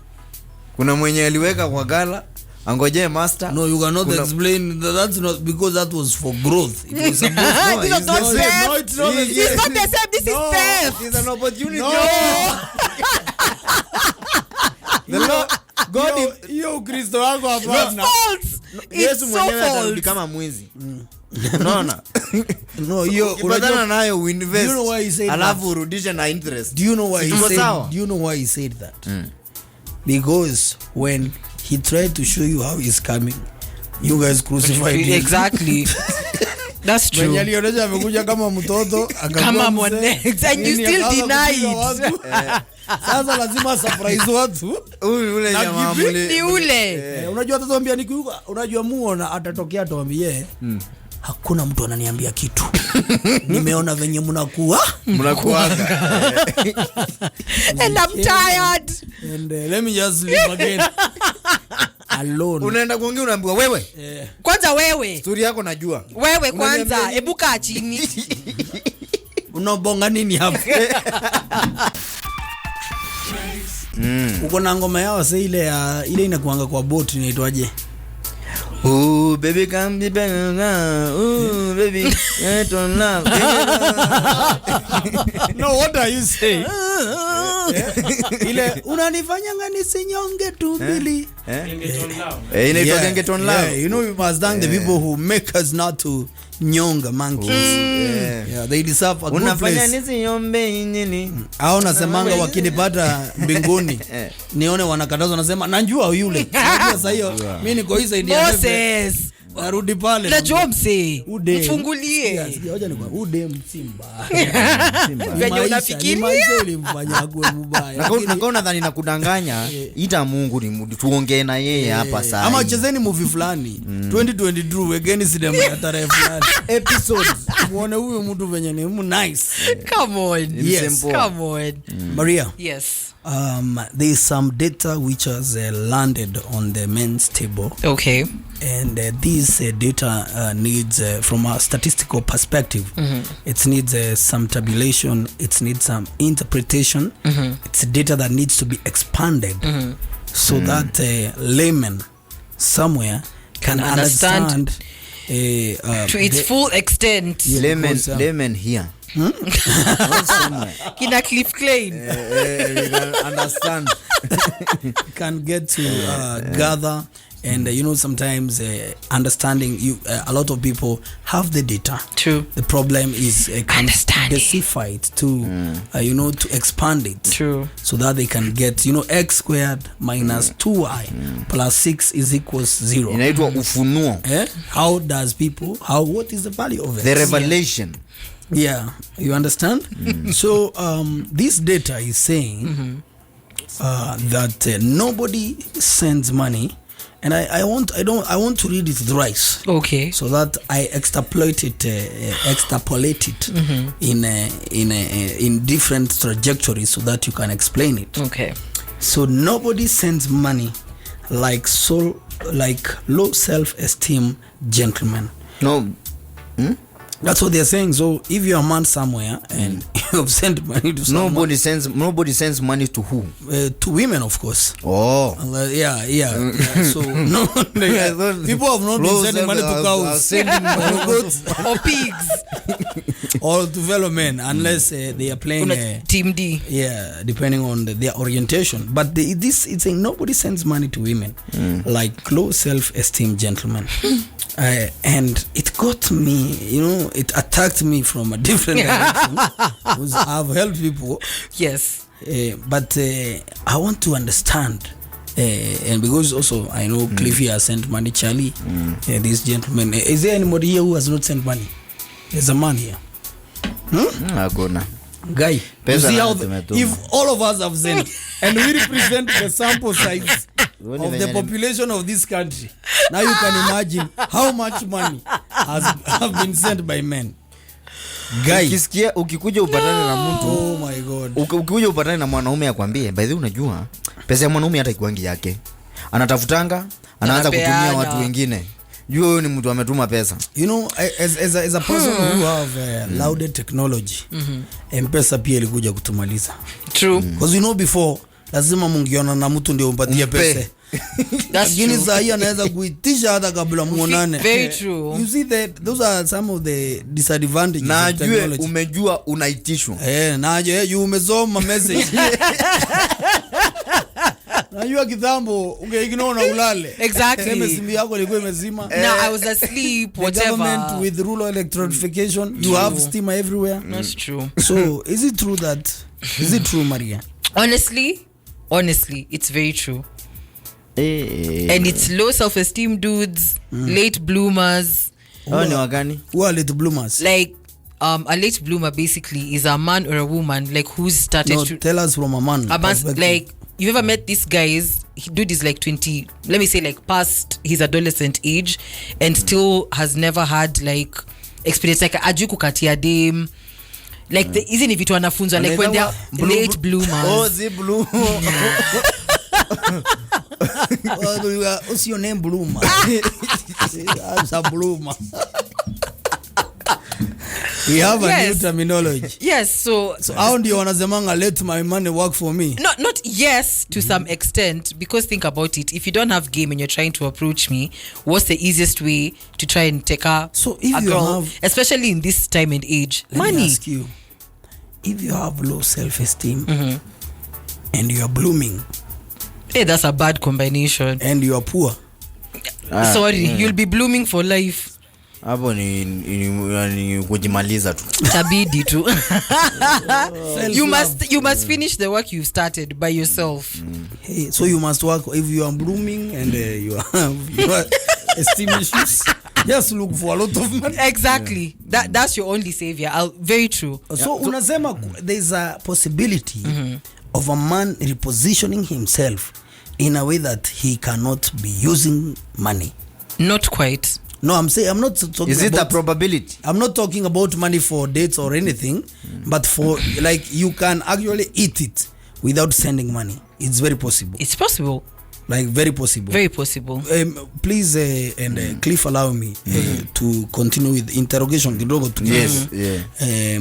Speaker 3: Kuna mwenye aliweka kwa gala, Angoje master.
Speaker 1: No, you cannot explain. That's not because that was for growth. It was supposed
Speaker 2: This is not theft.
Speaker 1: No, it's not.
Speaker 2: It's not the same. This is theft.
Speaker 3: It's an opportunity.
Speaker 1: No.
Speaker 3: The Lord, God,
Speaker 1: hiyo Kristo wako hapana.
Speaker 2: It's false.
Speaker 3: Yesu
Speaker 2: It's so
Speaker 3: mwenyewe atarudi
Speaker 2: false.
Speaker 3: kama mwizi. Unaona?
Speaker 1: No, hiyo
Speaker 3: Unajua nayo uinvest.
Speaker 1: Do you know why he said
Speaker 3: alafu urudishe na interest.
Speaker 1: Do you know why he
Speaker 3: Iko
Speaker 1: said?
Speaker 3: sawa?
Speaker 1: Do you know why he said that? Because when he tried to show you how he's coming, you guys crucified him.
Speaker 2: Exactly. That's true.
Speaker 1: When alionyesha amekuja kama mtoto
Speaker 2: Kama mwane. And you still deny it.
Speaker 1: Sasa lazima surprise watu.
Speaker 3: Ule jamaa mule.
Speaker 2: Ni ule.
Speaker 1: Unajua atatuambia nikiuka, unajua muona atatokea tuambie. Hakuna mtu ananiambia kitu. Nimeona venye
Speaker 3: mnakuaga.
Speaker 2: And I'm tired.
Speaker 1: And let me just leave again. Alone.
Speaker 3: Unaenda kuongea unaambiwa wewe.
Speaker 2: Kwanza wewe.
Speaker 3: Story yako najua.
Speaker 2: Wewe kwanza hebu kaa chini.
Speaker 1: Unabonga nini hapa? Uko na ngoma yao sasa ile inakuanga kwa boat inaitwaje?
Speaker 3: Oh baby come be back. Oh baby get on love.
Speaker 1: No, what are you saying? Ile unanifanya ngani sinyonge tu mbili.
Speaker 3: Inaitwa Get on Love.
Speaker 1: Yeah, you know we must thank the people who make us not to nyonga monkeys. Yeah, they deserve a good place.
Speaker 3: Unafanya nisi yombe nini?
Speaker 1: Hao nasemanga wakinipata mbinguni nione wanakatazwa nasema najua yule. Sasa hiyo mimi niko hii side ya
Speaker 2: Moses.
Speaker 1: Narudi pale.
Speaker 2: Najua mse. Mfungulie.
Speaker 1: Hoja ni kwa ude msimba.
Speaker 2: Venye unafikiria.
Speaker 1: Ulimfanya akue mbaya.
Speaker 3: Nakao nadhani nakudanganya. Ita Mungu ni tuongee na yeye hapa sasa.
Speaker 1: Ama chezeni movie fulani 2022 wegeni sinema ya tarehe fulani. Episodes. Muone huyu mtu venye ni nice.
Speaker 2: Come on.
Speaker 1: Yes.
Speaker 2: Come on.
Speaker 1: Maria.
Speaker 2: Yes.
Speaker 1: There is some data which has landed on the men's table.
Speaker 2: Okay.
Speaker 1: And this data needs, from a statistical perspective, it needs some tabulation, it needs some interpretation. It's data that needs to be expanded so that laymen somewhere can understand
Speaker 2: to its full extent.
Speaker 3: Laymen here.
Speaker 2: Kina Cliff Klein.
Speaker 3: We can understand.
Speaker 1: Can get to gather. And you know, sometimes understanding a lot of people have the data.
Speaker 2: True.
Speaker 1: The problem is decipher it to you know, to expand it.
Speaker 2: True.
Speaker 1: So that they can get, you know, x squared minus 2y plus 6 is equals 0.
Speaker 3: Inaitwa ufunuo.
Speaker 1: How does people, what is the value of it?
Speaker 3: The revelation.
Speaker 1: Yeah, you understand? So this data is saying that nobody sends money. And I want to read it thrice.
Speaker 2: Okay.
Speaker 1: So that I extrapolate it in different trajectories so that you can explain it.
Speaker 2: Okay.
Speaker 1: So nobody sends money like low self-esteem gentlemen.
Speaker 3: No.
Speaker 1: That's what they're saying. So if you're a man somewhere and you've sent money to someone,
Speaker 3: nobody sends money to who?
Speaker 1: To women, of course.
Speaker 3: Oh.
Speaker 1: Yeah. So no, people have not been sending money to cows, or goats,
Speaker 2: Or pigs.
Speaker 1: or to fellow men, unless they are playing
Speaker 2: Team D.
Speaker 1: Yeah, depending on their orientation. But it's saying nobody sends money to women like low self-esteem gentlemen. And it got me, you know, it attacked me from a different direction. Because I've helped people.
Speaker 2: Yes.
Speaker 1: But I want to understand. And because also I know Cliffy has sent money, Charlie, this gentleman. Is there anybody here who has not sent money? There's a man here.
Speaker 3: Agona.
Speaker 1: Guy, you see how if all of us have sent and we represent the sample size of the population of this country, now you can imagine how much money have been sent by men. Guy,
Speaker 3: ukikuja upatane na mtu,
Speaker 1: oh my god,
Speaker 3: ukikuja upatane na mwanaume akwambie, by the way, unajua pesa ya mwanaume hata ikuangi yake, anatafutanga, anaanza kutumia watu wengine. Jua huyo ni mtu ametuma pesa.
Speaker 1: You know, as a person who have lauded technology, M-Pesa pia ilikuja kutumaliza.
Speaker 2: True.
Speaker 1: Because you know before lazima mungiona na mtu ndio umpatie pesa. lakini saa hii anaweza kuitisha hata kabla muonane.
Speaker 2: Very true.
Speaker 1: You see that those are some of the disadvantages of technology.
Speaker 3: Umejua unaitishwa.
Speaker 1: Najua you umesoma message. Najua kitambo ungeignore na ulale.
Speaker 2: Exactly.
Speaker 1: Simu yako ilikuwa imezima.
Speaker 2: Now I was asleep, whatever.
Speaker 1: The government with rural electrification, you have steamer everywhere.
Speaker 2: That's true.
Speaker 1: So is it true, Maria?
Speaker 2: Honestly, it's very true. And it's low self-esteem dudes, late bloomers.
Speaker 3: Ni wagani?
Speaker 1: Who are late bloomers?
Speaker 2: Like a late bloomer basically is a man or a woman like who's started
Speaker 1: to tell us from a man.
Speaker 2: Like you've ever met these guys? Dude is like 20, let me say like past his adolescent age, and still has never had like experience like ajui kukatia dem. Like the isn't vitu wanafunzwa like when they're late bloomers.
Speaker 3: Oh, the blue.
Speaker 1: What's your name, Bloomer? I'm a bloomer. We have a new terminology.
Speaker 2: Yes, so
Speaker 1: how do you wanazemanga let my money work for me?
Speaker 2: Not yes to some extent, because think about it. If you don't have game and you're trying to approach me, what's the easiest way to try and take a girl, especially in this time and age?
Speaker 1: Let me ask you, if you have low self-esteem and you are blooming,
Speaker 2: hey, that's a bad combination.
Speaker 1: And you are poor.
Speaker 2: You'll be blooming for life.
Speaker 3: Hapo ni kujimaliza tu.
Speaker 2: Tabidi tu. You must finish the work you've started by yourself.
Speaker 1: Hey, so you must work if you are blooming and you are esteem issues. Just look for a lot of money.
Speaker 2: Exactly. That's your only savior. Very true.
Speaker 1: So unasema there's a possibility of a man repositioning himself in a way that he cannot be using money.
Speaker 2: Not quite.
Speaker 1: No, I'm not talking
Speaker 3: Is it a probability?
Speaker 1: I'm not talking about money for dates or anything, but for like you can actually eat it without sending money. It's very possible.
Speaker 2: It's possible.
Speaker 1: Like very possible.
Speaker 2: Very possible.
Speaker 1: Please Cliff, allow me to continue with interrogation.
Speaker 3: Yes.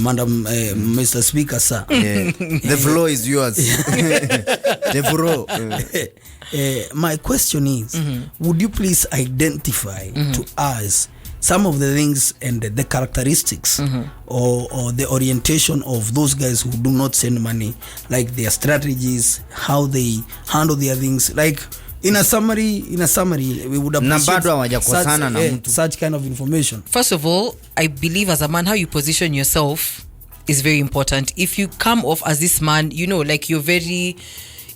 Speaker 1: Madam, Mr. Speaker, sir.
Speaker 3: The floor is yours. The floor.
Speaker 1: My question is, would you please identify to us some of the things and the characteristics or the orientation of those guys who do not send money, like their strategies, how they handle their things, like in a summary we would appreciate such kind of information.
Speaker 2: First of all, I believe as a man, how you position yourself is very important. If you come off as this man, like you're very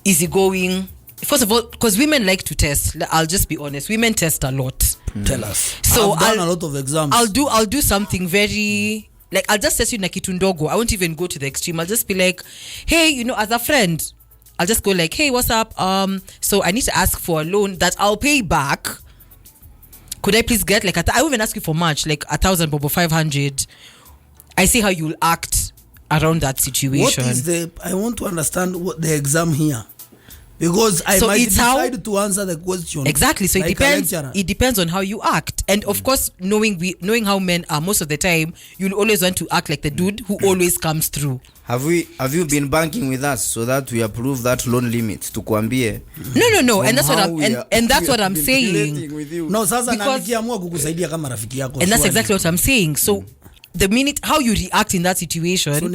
Speaker 2: easygoing. First of all, because women like to test. I'll just be honest. Women test a lot.
Speaker 1: Tell us.
Speaker 2: So
Speaker 1: I've done a lot of exams.
Speaker 2: I'll do something very like I'll just test you na kitu ndogo. I won't even go to the extreme. I'll just be like, hey, as a friend, I'll just go like, hey, what's up? So I need to ask for a loan that I'll pay back. Could I please get like I won't even ask you for much, like 1,000 bob or 500. I see how you'll act around that situation.
Speaker 1: What is I want to understand what the exam here. Because I might decide to answer the question.
Speaker 2: Exactly. So like it depends on how you act. And of course, knowing how men are most of the time, you'll always want to act like the dude who always comes through.
Speaker 3: Have you been banking with us so that we approve that loan limit to kuambie?
Speaker 2: No. And that's what I'm saying.
Speaker 1: No, sasa nakiamua kukusaidia kama rafiki yako.
Speaker 2: And that's exactly what I'm saying. So the minute how you react in that situation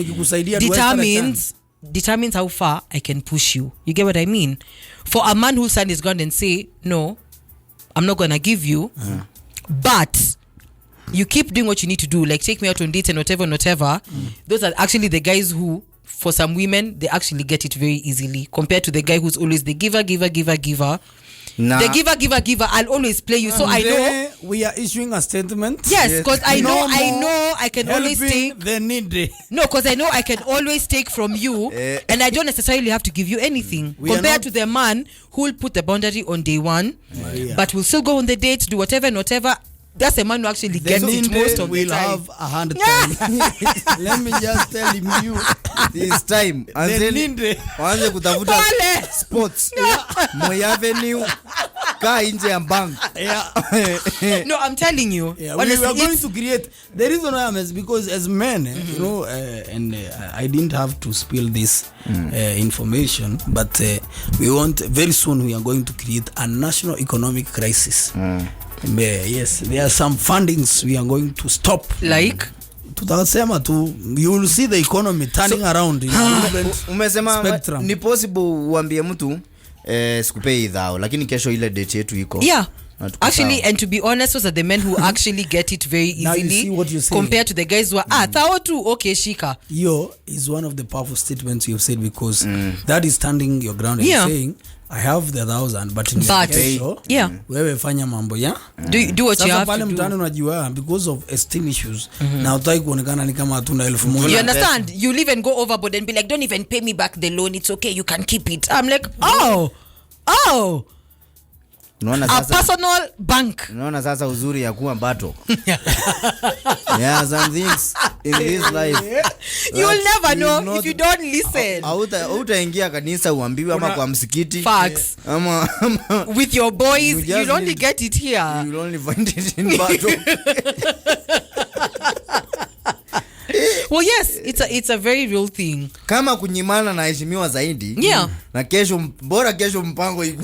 Speaker 2: determines how far I can push you. You get what I mean? For a man who'll stand his ground and say, no, I'm not gonna give you, but you keep doing what you need to do, like take me out on dates and whatever. Those are actually the guys who, for some women, they actually get it very easily compared to the guy who's always the giver. The giver, I'll always play you. So I know
Speaker 1: we are issuing a statement.
Speaker 2: Yes, because I know I can always take
Speaker 1: the needy.
Speaker 2: No, because I know I can always take from you and I don't necessarily have to give you anything compared to the man who will put the boundary on day one, but will still go on the date, do whatever and whatever. That's a man who actually gets it most of the time.
Speaker 1: We'll have 100 times. Let me just tell him
Speaker 3: this time. Anze kutafuta sports. Moi Avenue. kaa nje ya bank.
Speaker 2: No, I'm telling you.
Speaker 1: Yeah, we are going to create. The reason why I'm is because as men, you know, and I didn't have to spill this information, but we want very soon we are going to create a national economic crisis. Yes, there are some fundings we are going to stop.
Speaker 2: Like
Speaker 1: tutasema tu, you will see the economy turning around in
Speaker 3: umesema
Speaker 1: spectrum.
Speaker 3: Ni possible uambie mtu sikupei dhao lakini kesho ile date yetu iko.
Speaker 2: Yeah. Actually, and to be honest, those are the men who actually get it very easily compared to the guys who are thao tu okay shika.
Speaker 1: Yo is one of the powerful statements you've said, because that is standing your ground and saying I have the 1,000 but in kesho wewe fanya mambo ya
Speaker 2: do what you have
Speaker 1: pale
Speaker 2: to
Speaker 1: mtani unajua because of esteem issues na utaki kuonekana ni kama hatuna 1,000.
Speaker 2: You understand? You live and go overboard and be like, don't even pay me back the loan, it's okay, you can keep it. I'm like, oh a personal bank.
Speaker 3: Unaona sasa uzuri ya kuwa Bartalk. Yeah, some things in this life
Speaker 2: you'll never know if you don't listen.
Speaker 3: Utaingia kanisa uambiwe ama kwa msikiti.
Speaker 2: Facts.
Speaker 3: Ama
Speaker 2: with your boys, you'll only get it here.
Speaker 3: You'll only find it in Bartalk.
Speaker 2: Well, yes, it's a very real thing.
Speaker 3: Kama kunyimana na heshimiwa zaidi.
Speaker 2: Yeah.
Speaker 3: Na kesho bora kesho mpango iko.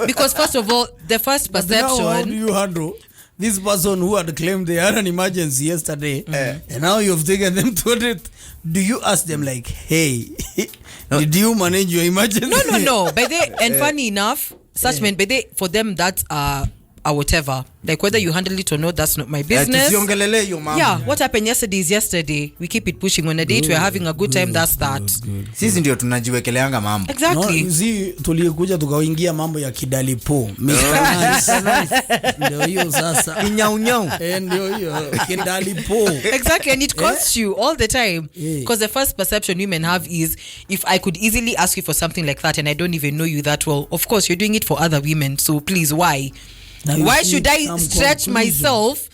Speaker 2: Because first of all, the first perception.
Speaker 1: How do you handle this person who had claimed they had an emergency yesterday and now you've taken them to it? Do you ask them like, hey, did you manage your emergency?
Speaker 2: No. But and funny enough, such men, but for them that's whatever, like whether you handle it or not, that's not my business. Yeah, what happened yesterday is yesterday. We keep it pushing. On a date we're having a good time, that's that.
Speaker 3: Sisi ndio tunajiwekeleanga mambo.
Speaker 2: Exactly.
Speaker 1: No, tulikuja tukaingia mambo ya kidalipo. Ndio hiyo sasa.
Speaker 3: Kinyaunyau.
Speaker 1: Ndio hiyo kidalipo.
Speaker 2: Exactly, and it costs you all the time. Because the first perception women have is, if I could easily ask you for something like that and I don't even know you that well, of course you're doing it for other women, so please, why should I stretch myself?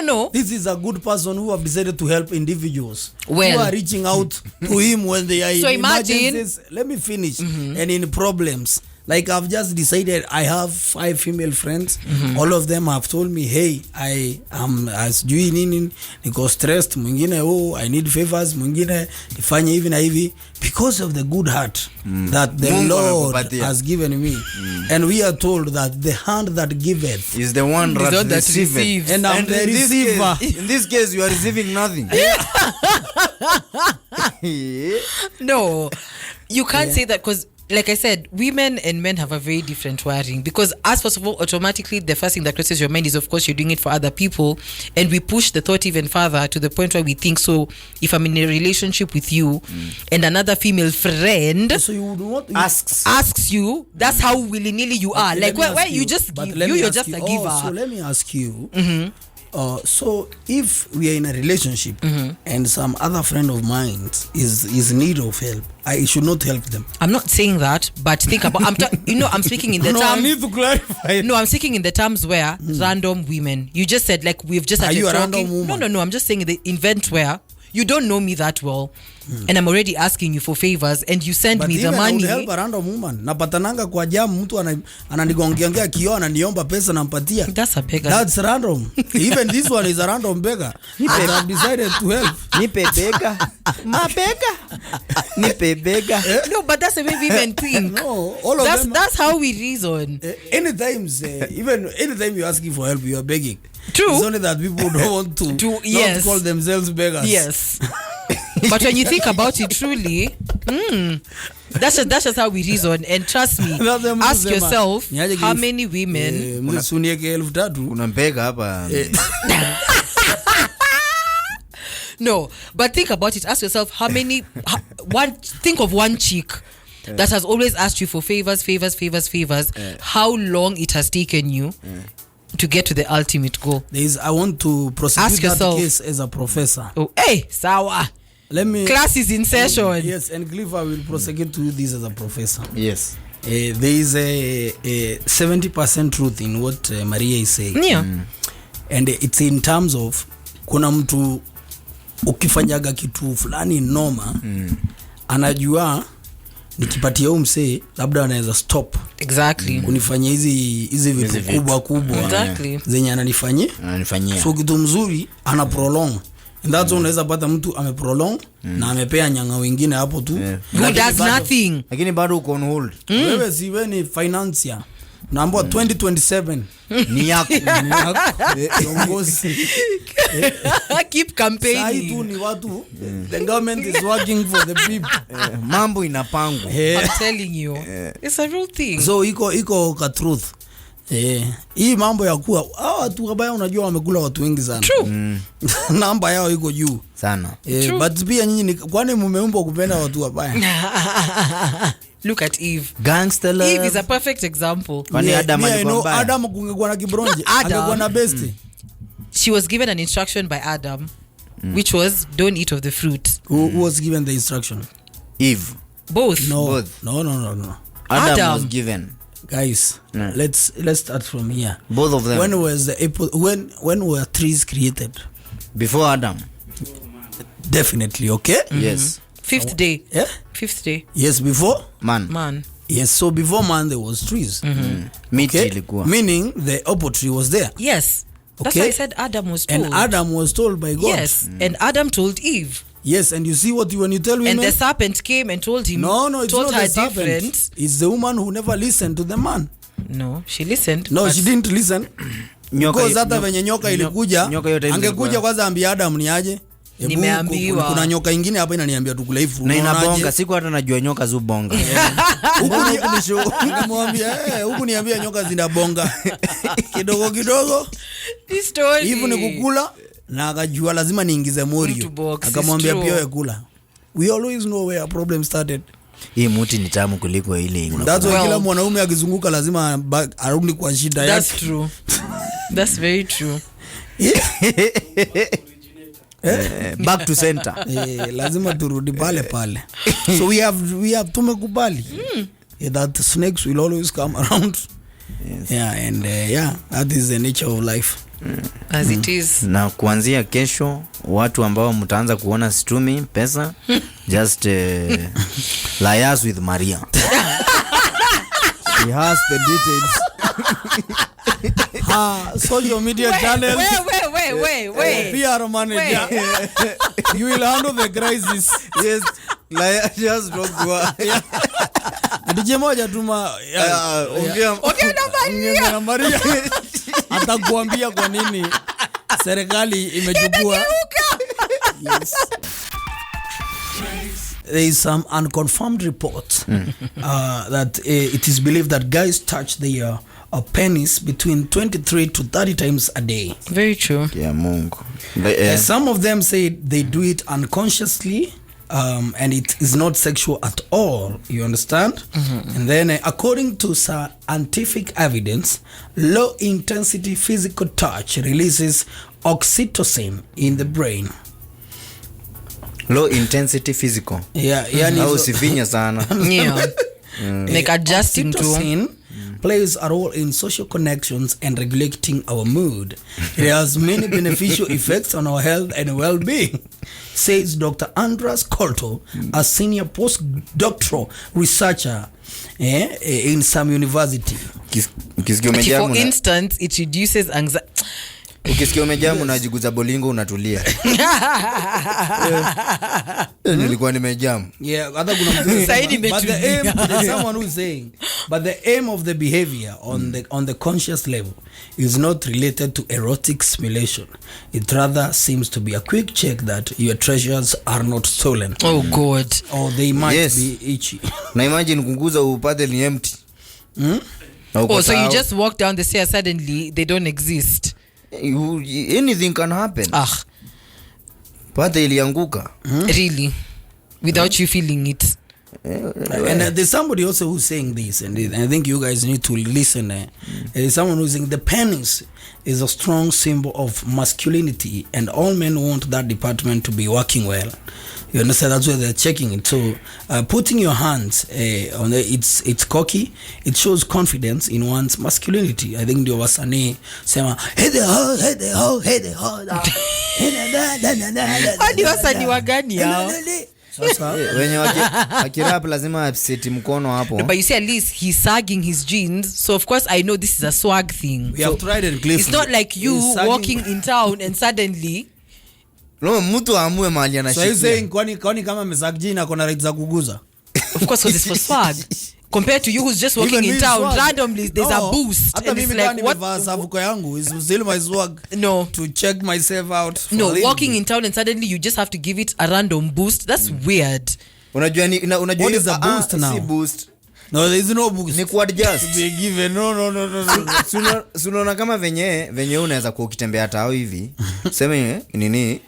Speaker 2: No.
Speaker 1: This is a good person who have decided to help individuals who are reaching out to him when they are in emergencies. Let me finish. And in problems. Like I've just decided I have 5 female friends. All of them have told me, hey, I am as doing niko stressed, mwingine I need favors, mwingine nifanye hivi na hivi, because of the good heart that the Lord has given me. And we are told that the hand that giveth
Speaker 3: is the one that receives.
Speaker 1: And I'm the receiver.
Speaker 3: In this case you are receiving nothing.
Speaker 2: No, you can't say that, because like I said, women and men have a very different wiring. Because as first of all, automatically the first thing that crosses your mind is, of course, you're doing it for other people, and we push the thought even further to the point where we think, so if I'm in a relationship with you and another female friend asks you, that's how willy-nilly you are. Like where you just give, you're just a giver.
Speaker 1: So let me ask you. So if we are in a relationship and some other friend of mine is in need of help, I should not help them. I'm
Speaker 2: not saying that, but think about I'm speaking in the terms.
Speaker 1: I need to clarify.
Speaker 2: No, I'm speaking in the terms where random women. You just said like we've just started talking.
Speaker 1: Are you a random woman?
Speaker 2: No. I'm just saying the event where you don't know me that well, and I'm already asking you for favors, and you send me the money.
Speaker 1: But help a random woman. Napatananga kwa jamu mtu ananigongeongea kioo ananiomba pesa nampatia.
Speaker 2: That's a beggar.
Speaker 1: That's random. Even this one is a random beggar. I have decided to help.
Speaker 3: Nipe bega. Ma bega. Nipe bega.
Speaker 2: No, but that's the way women think.
Speaker 1: No, all of them.
Speaker 2: That's how we reason.
Speaker 1: Anytime you're asking for help, you are begging.
Speaker 2: True.
Speaker 1: It's only that people don't want to call themselves beggars.
Speaker 2: Yes. But when you think about it truly, that's just how we reason. And trust me, ask yourself, how many women
Speaker 3: unampega hapa.
Speaker 2: No, but think about it. Ask yourself how many think of one chick that has always asked you for favors, how long it has taken you to get to the ultimate goal.
Speaker 1: I want to prosecute that case as a professor.
Speaker 2: Oh, hey, sawa. Class is in session.
Speaker 1: Yes, and Clifford will prosecute to this as a professor.
Speaker 3: Yes.
Speaker 1: There is a 70% truth in what Maria is saying.
Speaker 2: Yeah.
Speaker 1: And it's in terms of kuna mtu ukifanyaga kitu fulani noma anajua nikipatia umse labda anaweza stop
Speaker 2: Exactly.
Speaker 1: Kunifanyia hizi vitu kubwa
Speaker 2: Exactly.
Speaker 1: zenye ananifanyia. So kitu mzuri ana prolong. And that's unaweza pata mtu ameprolong na amepea nyanga wengine hapo tu.
Speaker 2: Who does nothing.
Speaker 3: Lakini bado uko on hold.
Speaker 1: Wewe siwe ni financier. Naomba 2027
Speaker 3: Ni yako.
Speaker 1: Kiongozi.
Speaker 2: Keep campaigning.
Speaker 1: Sai tu ni watu. The government is working for the people.
Speaker 3: Mambo inapangwa.
Speaker 2: I'm telling you. It's a real thing.
Speaker 1: So iko ka truth. Hii mambo ya kuwa watu wabaya unajua wamekula watu wengi sana.
Speaker 2: True.
Speaker 1: Namba yao iko juu
Speaker 3: Sana.
Speaker 1: But pia nyinyi kwani mumeumbwa kupenda watu wabaya?
Speaker 2: Look at Eve.
Speaker 3: Gangster love.
Speaker 2: Eve is a perfect example.
Speaker 3: Kwani Adam alikuwa mbaya?
Speaker 1: Adam kungekuwa na kibronje,
Speaker 2: Adam.
Speaker 1: angekuwa na best.
Speaker 2: She was given an instruction by Adam, which was don't eat of the fruit.
Speaker 1: Who was given the instruction?
Speaker 3: Eve.
Speaker 2: Both.
Speaker 1: No.
Speaker 3: Adam was given.
Speaker 1: Guys, let's start from here.
Speaker 3: Both of them.
Speaker 1: When was the apple, when were trees created?
Speaker 3: Before Adam.
Speaker 1: Definitely, okay?
Speaker 3: Yes.
Speaker 2: Fifth day.
Speaker 1: Yeah?
Speaker 2: Fifth day.
Speaker 1: Yes, before?
Speaker 2: Man.
Speaker 1: Yes, so before man there was trees.
Speaker 3: Miti
Speaker 1: Okay?
Speaker 3: ilikuwa.
Speaker 1: Meaning the apple tree was there.
Speaker 2: Yes. That's
Speaker 1: Okay.
Speaker 2: why I said Adam was told.
Speaker 1: And Adam was told by God.
Speaker 2: Yes. And Adam told Eve.
Speaker 1: Yes, and you see when you tell women.
Speaker 2: And the serpent came and told him.
Speaker 1: No, it's
Speaker 2: told
Speaker 1: not
Speaker 2: her
Speaker 1: the serpent.
Speaker 2: different.
Speaker 1: It's the woman who never listened to the man.
Speaker 2: No, she listened.
Speaker 1: No,
Speaker 2: but
Speaker 1: she didn't listen. Because hata venye nyoka ilikuja,
Speaker 3: nyoka yote
Speaker 1: angekuja kwanza ambia Adam ni aje. Ebu,
Speaker 2: Nimeambiwa.
Speaker 1: kuna nyoka ingine hapa inaniambia tukule hifu.
Speaker 3: Na inabonga. Siku hata najua nyoka zubonga.
Speaker 1: Huku niambia nyoka zinabonga. Kidogo.
Speaker 2: This story.
Speaker 1: Hivu ni kukula na akajua lazima niingize morio. Akamwambia pia wewe kula. We always know where a problem started.
Speaker 3: Hii muti ni tamu kuliko ile.
Speaker 1: That's why kila mwanaume akizunguka lazima arudi kwa shida yake.
Speaker 2: That's true. That's very true.
Speaker 3: Back to center.
Speaker 1: Lazima turudi pale. So we have tumekubali. That snakes will always come around. Yes. Yeah, and that is the nature of life.
Speaker 2: As it is.
Speaker 3: Na kuanzia kesho watu ambao mtaanza kuona stumi pesa just liars with Maria. She has the details.
Speaker 1: Social media channels.
Speaker 2: Wait.
Speaker 1: PR manager. You will handle the crisis.
Speaker 3: Yes. Just don't go.
Speaker 1: DJ moja tuma ongea na Maria. Atakuambia kwa nini serikali imechukua. Yes. There is some unconfirmed reports that it is believed that guys touch their penis between 23 to 30 times a day.
Speaker 2: Very true.
Speaker 3: Yeah, Mungu.
Speaker 1: Some of them say they do it unconsciously. And it is not sexual at all, you understand? And then according to scientific evidence, low intensity physical touch releases oxytocin in the brain.
Speaker 3: Low intensity physical.
Speaker 1: Yani
Speaker 3: au sifinya sana.
Speaker 2: Yeah. Make adjusting to
Speaker 1: oxytocin plays a role in social connections and regulating our mood. It has many beneficial effects on our health and well-being, says Dr. Andras Kolto, a senior postdoctoral researcher in some university.
Speaker 2: For instance, it reduces anxiety.
Speaker 3: Ukisikia umejamu unajiguza bolingo unatulia. Nilikuwa nimejamu.
Speaker 1: Yeah, hata kuna mtu. But the aim, there's someone who is saying, but the aim of the behavior on the conscious level is not related to erotic stimulation. It rather seems to be a quick check that your treasures are not stolen.
Speaker 2: Oh God.
Speaker 1: Or they might be itchy.
Speaker 3: Na imagine kunguza upate ni empty.
Speaker 2: Oh, so you just walk down the stairs, suddenly they don't exist.
Speaker 3: Anything can happen. Pate ilianguka.
Speaker 2: Really? Without you feeling it.
Speaker 1: And there's somebody also who's saying this, and I think you guys need to listen. There's someone who's saying the penis is a strong symbol of masculinity, and all men want that department to be working well. You understand? That's why they're checking it. So putting your hands on it's cocky. It shows confidence in one's masculinity. I think ndio wasanii sema hey the ho, hey the ho, hey the ho.
Speaker 2: Hadi wasanii wa gani hao?
Speaker 1: Sasa
Speaker 3: wenye wakirap lazima seti mkono hapo.
Speaker 2: But you see, at least he's sagging his jeans, so of course I know this is a swag thing.
Speaker 1: we have tried it, Cliff.
Speaker 2: It's not like you walking in town and suddenly
Speaker 3: No, mtu amue mahali anashikia.
Speaker 1: So you saying kwani kama mesag jina kona right za kuguza?
Speaker 2: of course because it's for swag. Compared to you who's just walking in town swag. Randomly there's a boost.
Speaker 1: Hata mimi like, what savuko yangu is still my swag.
Speaker 2: No,
Speaker 1: to check myself out.
Speaker 2: No, walking in town and suddenly you just have to give it a random boost. That's weird.
Speaker 3: Unajua
Speaker 1: what is a boost now?
Speaker 3: Si boost.
Speaker 1: No, there is no boost.
Speaker 3: Ni kuadjust.
Speaker 1: Be given. No.
Speaker 3: Sunaona kama venye unaweza kuwa ukitembea tao hivi. Sema nini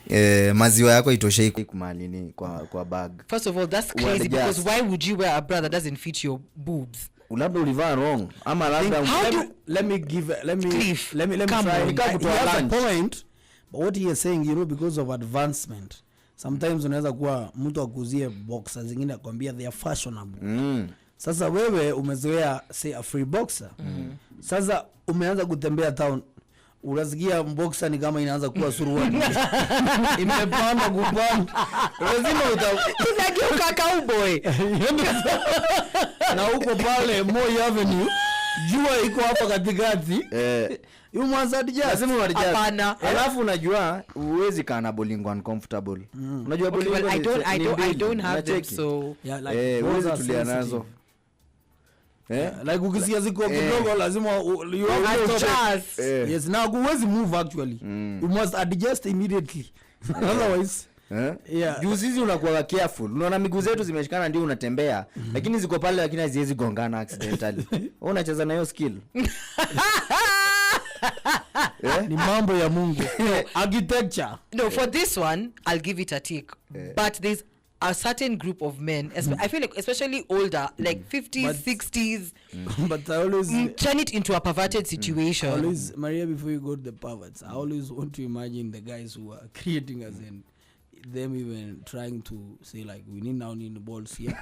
Speaker 3: maziwa yako itoshe kumali ni kwa bag.
Speaker 2: First of all, that's crazy because why would you wear a bra that doesn't fit your boobs?
Speaker 3: Labda ulivaa wrong. Ama labda
Speaker 1: let me try. Point. But what he is saying, because of advancement. Sometimes unaweza kuwa mtu akuzie boxer zingine akwambia they are fashionable. Sasa wewe umezoea say a free boxer. Sasa umeanza kutembea town, unasikia boxer ni kama inaanza kuwa suruali. Imepanda kupanda. Lazima
Speaker 2: utageuka cowboy.
Speaker 1: Na huko pale Moi Avenue, jua iko hapa katikati. You must adjust.
Speaker 3: Lazima uadjust.
Speaker 2: Hapana.
Speaker 3: Alafu unajua uwezi kana bowling uncomfortable. Unajua bowling
Speaker 2: I don't have them, so
Speaker 1: yeah, like
Speaker 3: uwezi tulia nazo.
Speaker 1: Like ukisikia ziko kidogo lazima you have to adjust. Yes, now uwezi move actually. You must adjust immediately. Otherwise yeah.
Speaker 3: Juu sisi unakuwa careful. Unaona miguu zetu zimeshikana ndio unatembea, lakini ziko pale lakini haziwezi gongana accidentally. Unacheza na hiyo skill.
Speaker 2: Ni
Speaker 1: mambo ya Mungu. Architecture.
Speaker 2: No, for this one I'll give it a tick. But there's a certain group of men, I feel like especially older, like 50s, 60s,
Speaker 1: but I always
Speaker 2: turn it into a perverted situation.
Speaker 1: Always, Maria, before you go to the perverts, I always want to imagine the guys who are creating us and them even trying to say like we need balls here.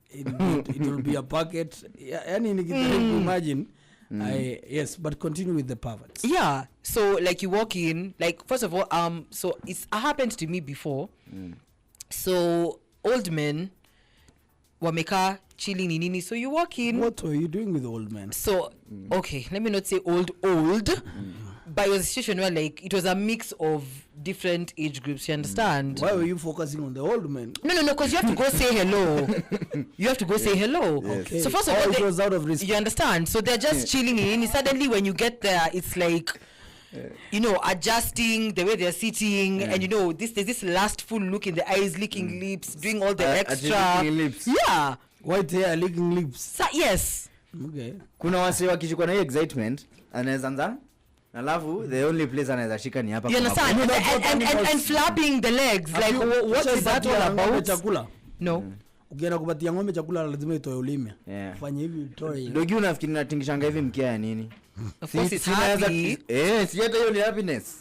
Speaker 1: It will be a packet. Any imagine. Yes, but continue with the perverts.
Speaker 2: Yeah, so like you walk in, like first of all, so it's happened to me before. So old men wameka chilling nini, so you walk in.
Speaker 1: What were you doing with old men?
Speaker 2: So okay, let me not say old, but it was a situation where like it was a mix of different age groups, you understand?
Speaker 1: Why were you focusing on the old men?
Speaker 2: No, because you have to go say hello. You have to go say hello.
Speaker 1: Okay.
Speaker 2: So first of all,
Speaker 1: it was out of risk.
Speaker 2: You understand? So they're just chilling in. Suddenly when you get there, it's like adjusting the way they're sitting, and there's this lastful look in the eyes, licking lips, doing all the extra.
Speaker 3: Lips.
Speaker 2: Yeah.
Speaker 1: White hair, licking lips.
Speaker 2: Yes.
Speaker 1: Okay.
Speaker 3: Kuna wase wakishikwa na hiyo excitement, anaweza anza. Alafu the only place anaweza shika ni hapa.
Speaker 2: You understand? And flapping the legs. Like what is that all about?
Speaker 1: Chakula?
Speaker 2: No.
Speaker 1: Ukienda kupatia ng'ombe chakula lazima itoe ulimi. Fanya hivi itoe.
Speaker 3: Ndio unafikiri natingishanga hivi mkia ya nini?
Speaker 2: Of course it's happy.
Speaker 3: Si hata hiyo ni happiness.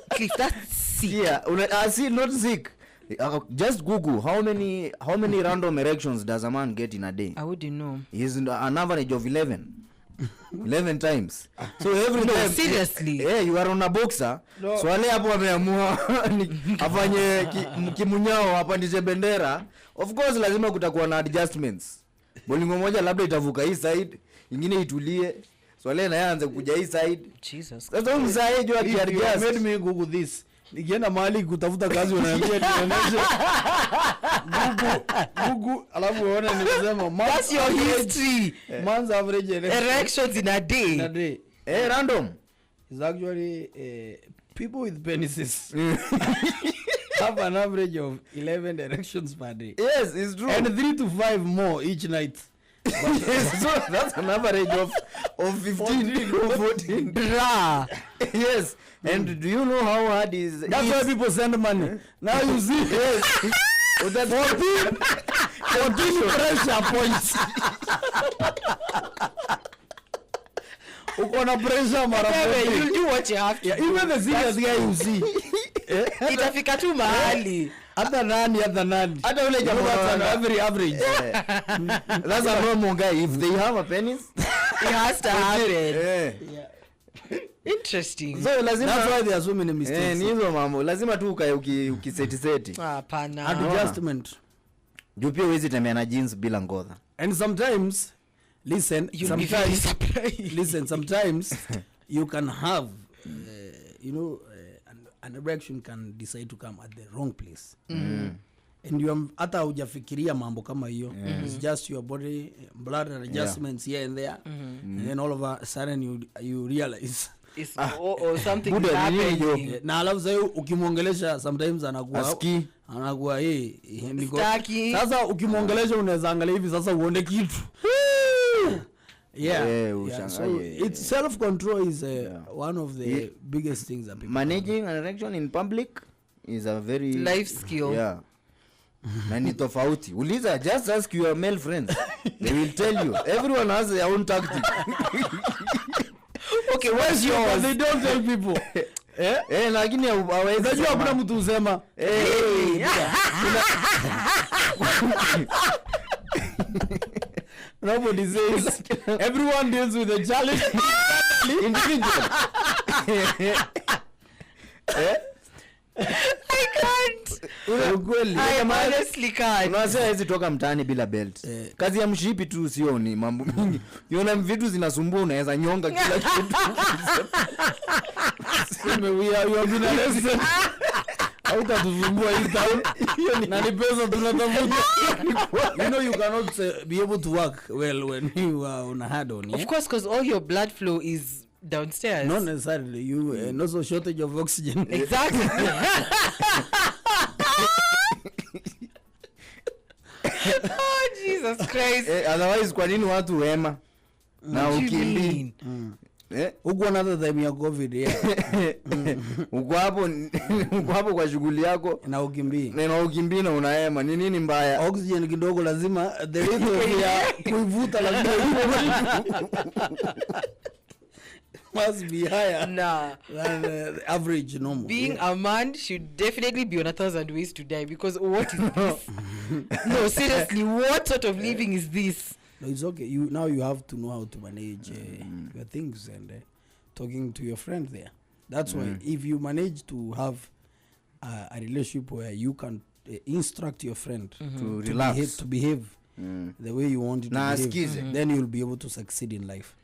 Speaker 2: Cliff, that's sick.
Speaker 3: Yeah, see, not sick. Just Google how many random erections does a man get in a day?
Speaker 2: I wouldn't know.
Speaker 3: He's an average of 11 times. So every time
Speaker 2: seriously.
Speaker 3: You are on a boxer. No. So wale hapo wameamua afanye kimunyao apandishe bendera. Of course lazima kutakuwa na adjustments. Bolingo moja labda itavuka hii side, nyingine itulie. So wale na yaanze kuja hii side.
Speaker 2: Jesus.
Speaker 3: Sasa mzae jua kiadjust.
Speaker 1: Made me Google this. Nikienda mahali kutafuta kazi wanaambia nionyeshe Google alafu uone nimesema
Speaker 2: that's your history.
Speaker 1: Man's average
Speaker 2: erections in a day.
Speaker 3: Random
Speaker 1: is actually people with penises have an average of 11 erections per day.
Speaker 3: Yes, it's true.
Speaker 1: And 3 to 5 more each night.
Speaker 3: So that's an average of 15 to 14.
Speaker 2: Blah.
Speaker 3: Yes. And do you know how hard is
Speaker 1: that's why people send money. Now you see.
Speaker 3: Yes. That's 14
Speaker 1: pressure points. Uko na pressure mara moja.
Speaker 2: You do what you have to.
Speaker 1: Yeah, even the serious guy you see.
Speaker 2: Itafika tu mahali.
Speaker 1: Hata nani.
Speaker 3: Hata ule jamaa
Speaker 1: average.
Speaker 3: That's a normal guy. If they have a penis,
Speaker 2: it has to happen.
Speaker 1: Yeah.
Speaker 2: Interesting.
Speaker 3: So lazima
Speaker 1: That's why there are so many mistakes.
Speaker 3: ni hizo mambo lazima tu ukae ukiseti.
Speaker 2: Hapana.
Speaker 1: Adjustment.
Speaker 3: Juu pia huwezi tembea na jeans bila ngodha.
Speaker 1: And sometimes listen,
Speaker 2: You'll be very surprised.
Speaker 1: listen, sometimes you can have an erection can decide to come at the wrong place. And you hata hujafikiria mambo kama hiyo. It's just your body blood adjustments here and there. And then all of a sudden you realize
Speaker 2: It's or something is happening.
Speaker 1: na alafu sasa ukimwongelesha sometimes anakuwa niko sasa ukimwongelesha unaweza angalia hivi sasa uone kitu. So it's self control is one of the biggest things that people
Speaker 3: managing an erection in public is a very
Speaker 2: life skill.
Speaker 3: Na ni tofauti. Uliza, just ask your male friends. They will tell you. Everyone has their own tactic.
Speaker 2: Okay, what's yours?
Speaker 1: They don't tell people.
Speaker 3: Lakini hawezi.
Speaker 1: Unajua hakuna mtu usema nobody says. Everyone deals with the challenge individually.
Speaker 2: I can't.
Speaker 3: Ukweli.
Speaker 2: I honestly can't.
Speaker 3: Unasema hizi toka mtaani bila belt. Kazi ya mshipi tu sio ni mambo mingi. Unaona vitu zinasumbua unaweza nyonga kila kitu.
Speaker 1: Sema we are been arrested. Hautatusumbua hii town. Na ni pesa tunatafuta. You cannot be able to work well when you are on a hard on.
Speaker 2: Of course, because all your blood flow is downstairs.
Speaker 1: Not necessarily. You no so shortage of oxygen.
Speaker 2: Exactly. Oh Jesus Christ.
Speaker 3: Otherwise kwa nini watu wema na ukimbi
Speaker 1: uko another time ya covid
Speaker 3: uko hapo kwa shughuli yako
Speaker 1: na ukimbi
Speaker 3: na unaema ni nini mbaya?
Speaker 1: Oxygen kidogo lazima the rate ya kuivuta lazima must be higher than the average normal.
Speaker 2: Being a man should definitely be on 1,000 ways to die, because what is this? No, seriously, what sort of living is this?
Speaker 1: No, it's okay. You have to know how to manage your things and talking to your friend there. That's why if you manage to have a relationship where you can instruct your friend
Speaker 3: to relax,
Speaker 1: to behave the way you want it to behave, then you'll be able to succeed in life.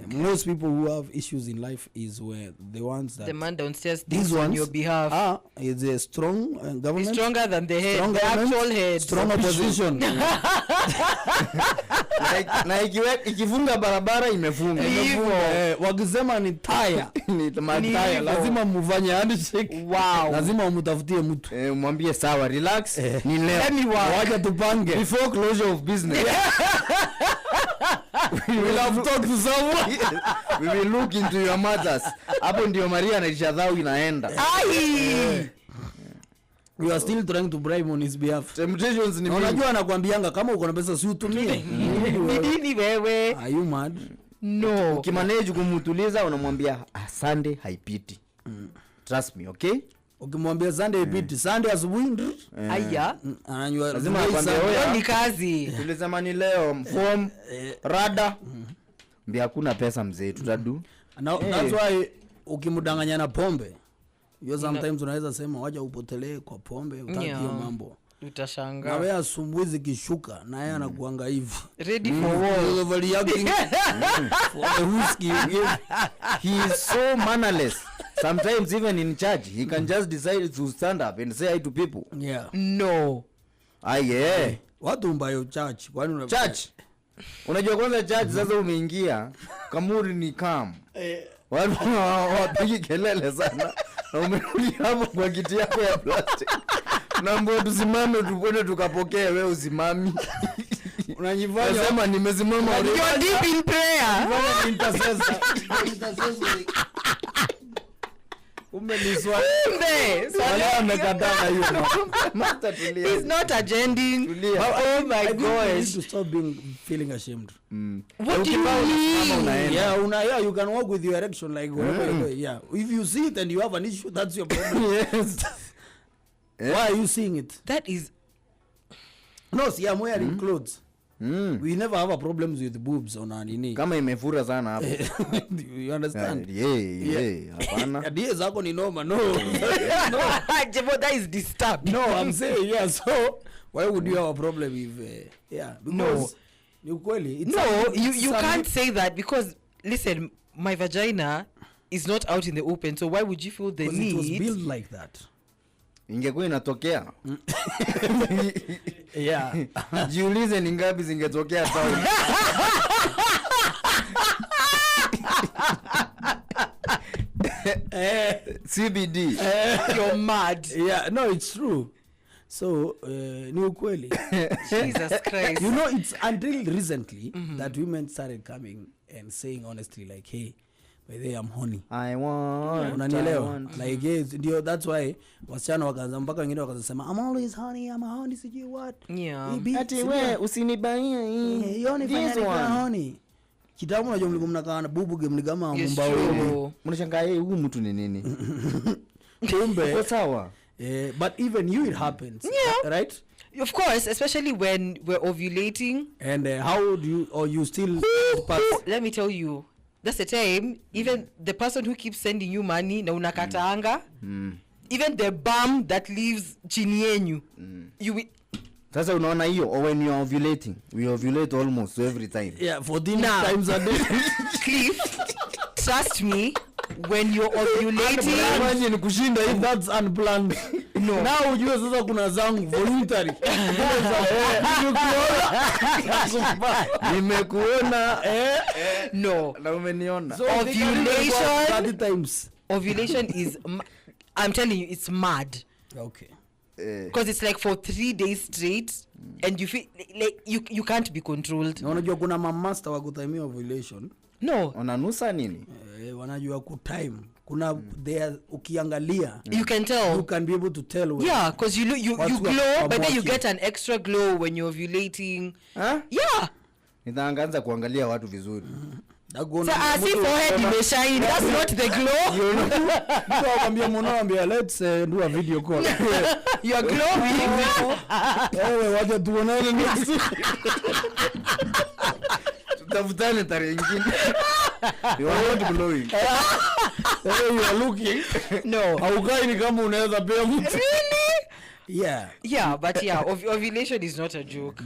Speaker 1: Most people who have issues in life is where the ones that
Speaker 2: the man downstairs thinks on your behalf
Speaker 1: is a strong government,
Speaker 2: is stronger than the head, the actual head,
Speaker 1: strong opposition.
Speaker 3: Na ikifunga barabara imefunga
Speaker 1: wakisema ni taya
Speaker 3: ni taya
Speaker 1: lazima mfanye handshake.
Speaker 2: Wow,
Speaker 1: lazima umtafutie mtu
Speaker 3: mwambie sawa, relax, ni leo
Speaker 1: wacha tupange
Speaker 3: before closure of business.
Speaker 1: We will have talked to someone.
Speaker 3: We will look into your matters. Hapo ndio Maria anajadhau inaenda.
Speaker 1: We are still trying to bribe on his behalf.
Speaker 3: Temptations ni
Speaker 1: unajua anakuambianga kama uko na pesa si utumie.
Speaker 2: Nini wewe?
Speaker 1: Are you mad?
Speaker 2: No.
Speaker 3: Ukimanage kumtuliza unamwambia Sunday haipiti. Trust me, okay?
Speaker 1: Ukimwambia Sunday haipiti, Sunday asubuhi
Speaker 2: aya
Speaker 1: ananywa
Speaker 3: lazima akwambie wewe
Speaker 2: ni kazi.
Speaker 3: Tulisema ni leo form rada. Mbia hakuna pesa mzee tutadu.
Speaker 1: That's why ukimdanganya na pombe, you sometimes unaweza sema wacha upotelee kwa pombe utaki hiyo mambo.
Speaker 2: Utashangaa.
Speaker 1: Na wewe asubuhi zikishuka na yeye anakuanga hivi.
Speaker 2: Ready for war.
Speaker 1: For the whiskey you give.
Speaker 3: He is so mannerless. Sometimes even in church he can just decide to stand up and say hi to people.
Speaker 1: Yeah.
Speaker 2: No.
Speaker 1: Watu mbayo church. Kwani
Speaker 3: church? Unajua kwanza church sasa umeingia kamuri ni calm. Watu wapigi kelele sana. Na umerudi hapo kwa kiti yako ya plastic. Naomba tusimame tupone tukapokee, wewe usimami.
Speaker 1: Unajifanya
Speaker 3: sema nimesimama
Speaker 2: already. You're deep in prayer.
Speaker 1: Intercessor. Umeniswa. Wala amekataa hiyo.
Speaker 3: Master tulia.
Speaker 2: He's not agending. Oh my gosh.
Speaker 1: To stop feeling ashamed.
Speaker 2: What do you mean?
Speaker 1: Yeah, you can walk with your erection like whatever. Yeah. If you see it and you have an issue, that's your problem.
Speaker 3: Yes.
Speaker 1: Why are you seeing it?
Speaker 2: That is
Speaker 1: no. See, I'm wearing clothes. We never have a problems with boobs on our nini.
Speaker 3: Kama imefura sana hapo.
Speaker 1: You understand?
Speaker 3: Hapana.
Speaker 1: Idea zako ni noma, no.
Speaker 2: Jebo, that is disturbed.
Speaker 1: No, I'm saying, yeah, so why would you have a problem if because ni ukweli.
Speaker 2: You can't say that because listen, my vagina is not out in the open, so why would you feel the need?
Speaker 1: It was built like that.
Speaker 3: Ingekuwa inatokea.
Speaker 1: Yeah.
Speaker 3: Jiulize ni ngapi zingetokea town. CBD.
Speaker 2: You're mad.
Speaker 1: Yeah, no, it's true. So ni ukweli.
Speaker 2: Jesus Christ.
Speaker 1: You know, it's until recently that women started coming and saying honestly like, hey, by the way, I'm horny.
Speaker 3: I want.
Speaker 1: Unanielewa? Like, yes, ndio, that's why wasichana wakaanza mpaka wengine wakasema I'm always horny, I'm horny, sijui what.
Speaker 2: Yeah.
Speaker 3: Ati wewe usinibaia hii.
Speaker 1: Yoni fanya horny. Kitabu unajua mlikuwa mnakaa na bubu game kama mbao.
Speaker 3: Mnashangaa huyu mtu ni nini?
Speaker 1: Kumbe.
Speaker 3: Sawa.
Speaker 1: But even you, it happens.
Speaker 2: Yeah.
Speaker 1: Right?
Speaker 2: Of course, especially when we're ovulating.
Speaker 1: And how do you, or you still
Speaker 2: let me tell you, that's the time even the person who keeps sending you money na unakataanga, even the bum that lives chini yenyu, you
Speaker 3: sasa unaona hiyo, or when you are ovulating, we ovulate almost every time.
Speaker 1: Yeah, 14 times a day.
Speaker 2: Cliff, trust me, when you're ovulating,
Speaker 1: imagine kushinda if that's unplanned. No. Now ujue sasa kuna zangu voluntary.
Speaker 3: Nimekuona
Speaker 2: no.
Speaker 3: Na umeniona.
Speaker 1: So
Speaker 2: ovulation
Speaker 1: 30 times.
Speaker 2: Ovulation is I'm telling you, it's mad.
Speaker 1: Okay.
Speaker 2: Because it's like for 3 days straight and you feel like you can't be controlled.
Speaker 1: Na unajua kuna master wa kutimia ovulation.
Speaker 2: No.
Speaker 3: Unanusa nini?
Speaker 1: Wanajua kutime. Kuna there ukiangalia.
Speaker 2: You can tell.
Speaker 1: You can be able to tell when.
Speaker 2: Yeah, because you glow, but then you get an extra glow when you're ovulating.
Speaker 3: Huh?
Speaker 2: Yeah.
Speaker 3: Nitaanza kuangalia watu vizuri.
Speaker 2: So as if forehead imeshine, that's not the glow.
Speaker 1: Nakwambia mwanangu, let's do a video call.
Speaker 2: You are glowing.
Speaker 1: Wewe waje tuonane next week.
Speaker 3: Tutafutane tarehe nyingine. You are not glowing.
Speaker 1: You are looking.
Speaker 2: No.
Speaker 1: Haukai ni kama unaweza pea mtu.
Speaker 2: Really?
Speaker 1: Yeah.
Speaker 2: Yeah, but yeah, ovulation is not a joke.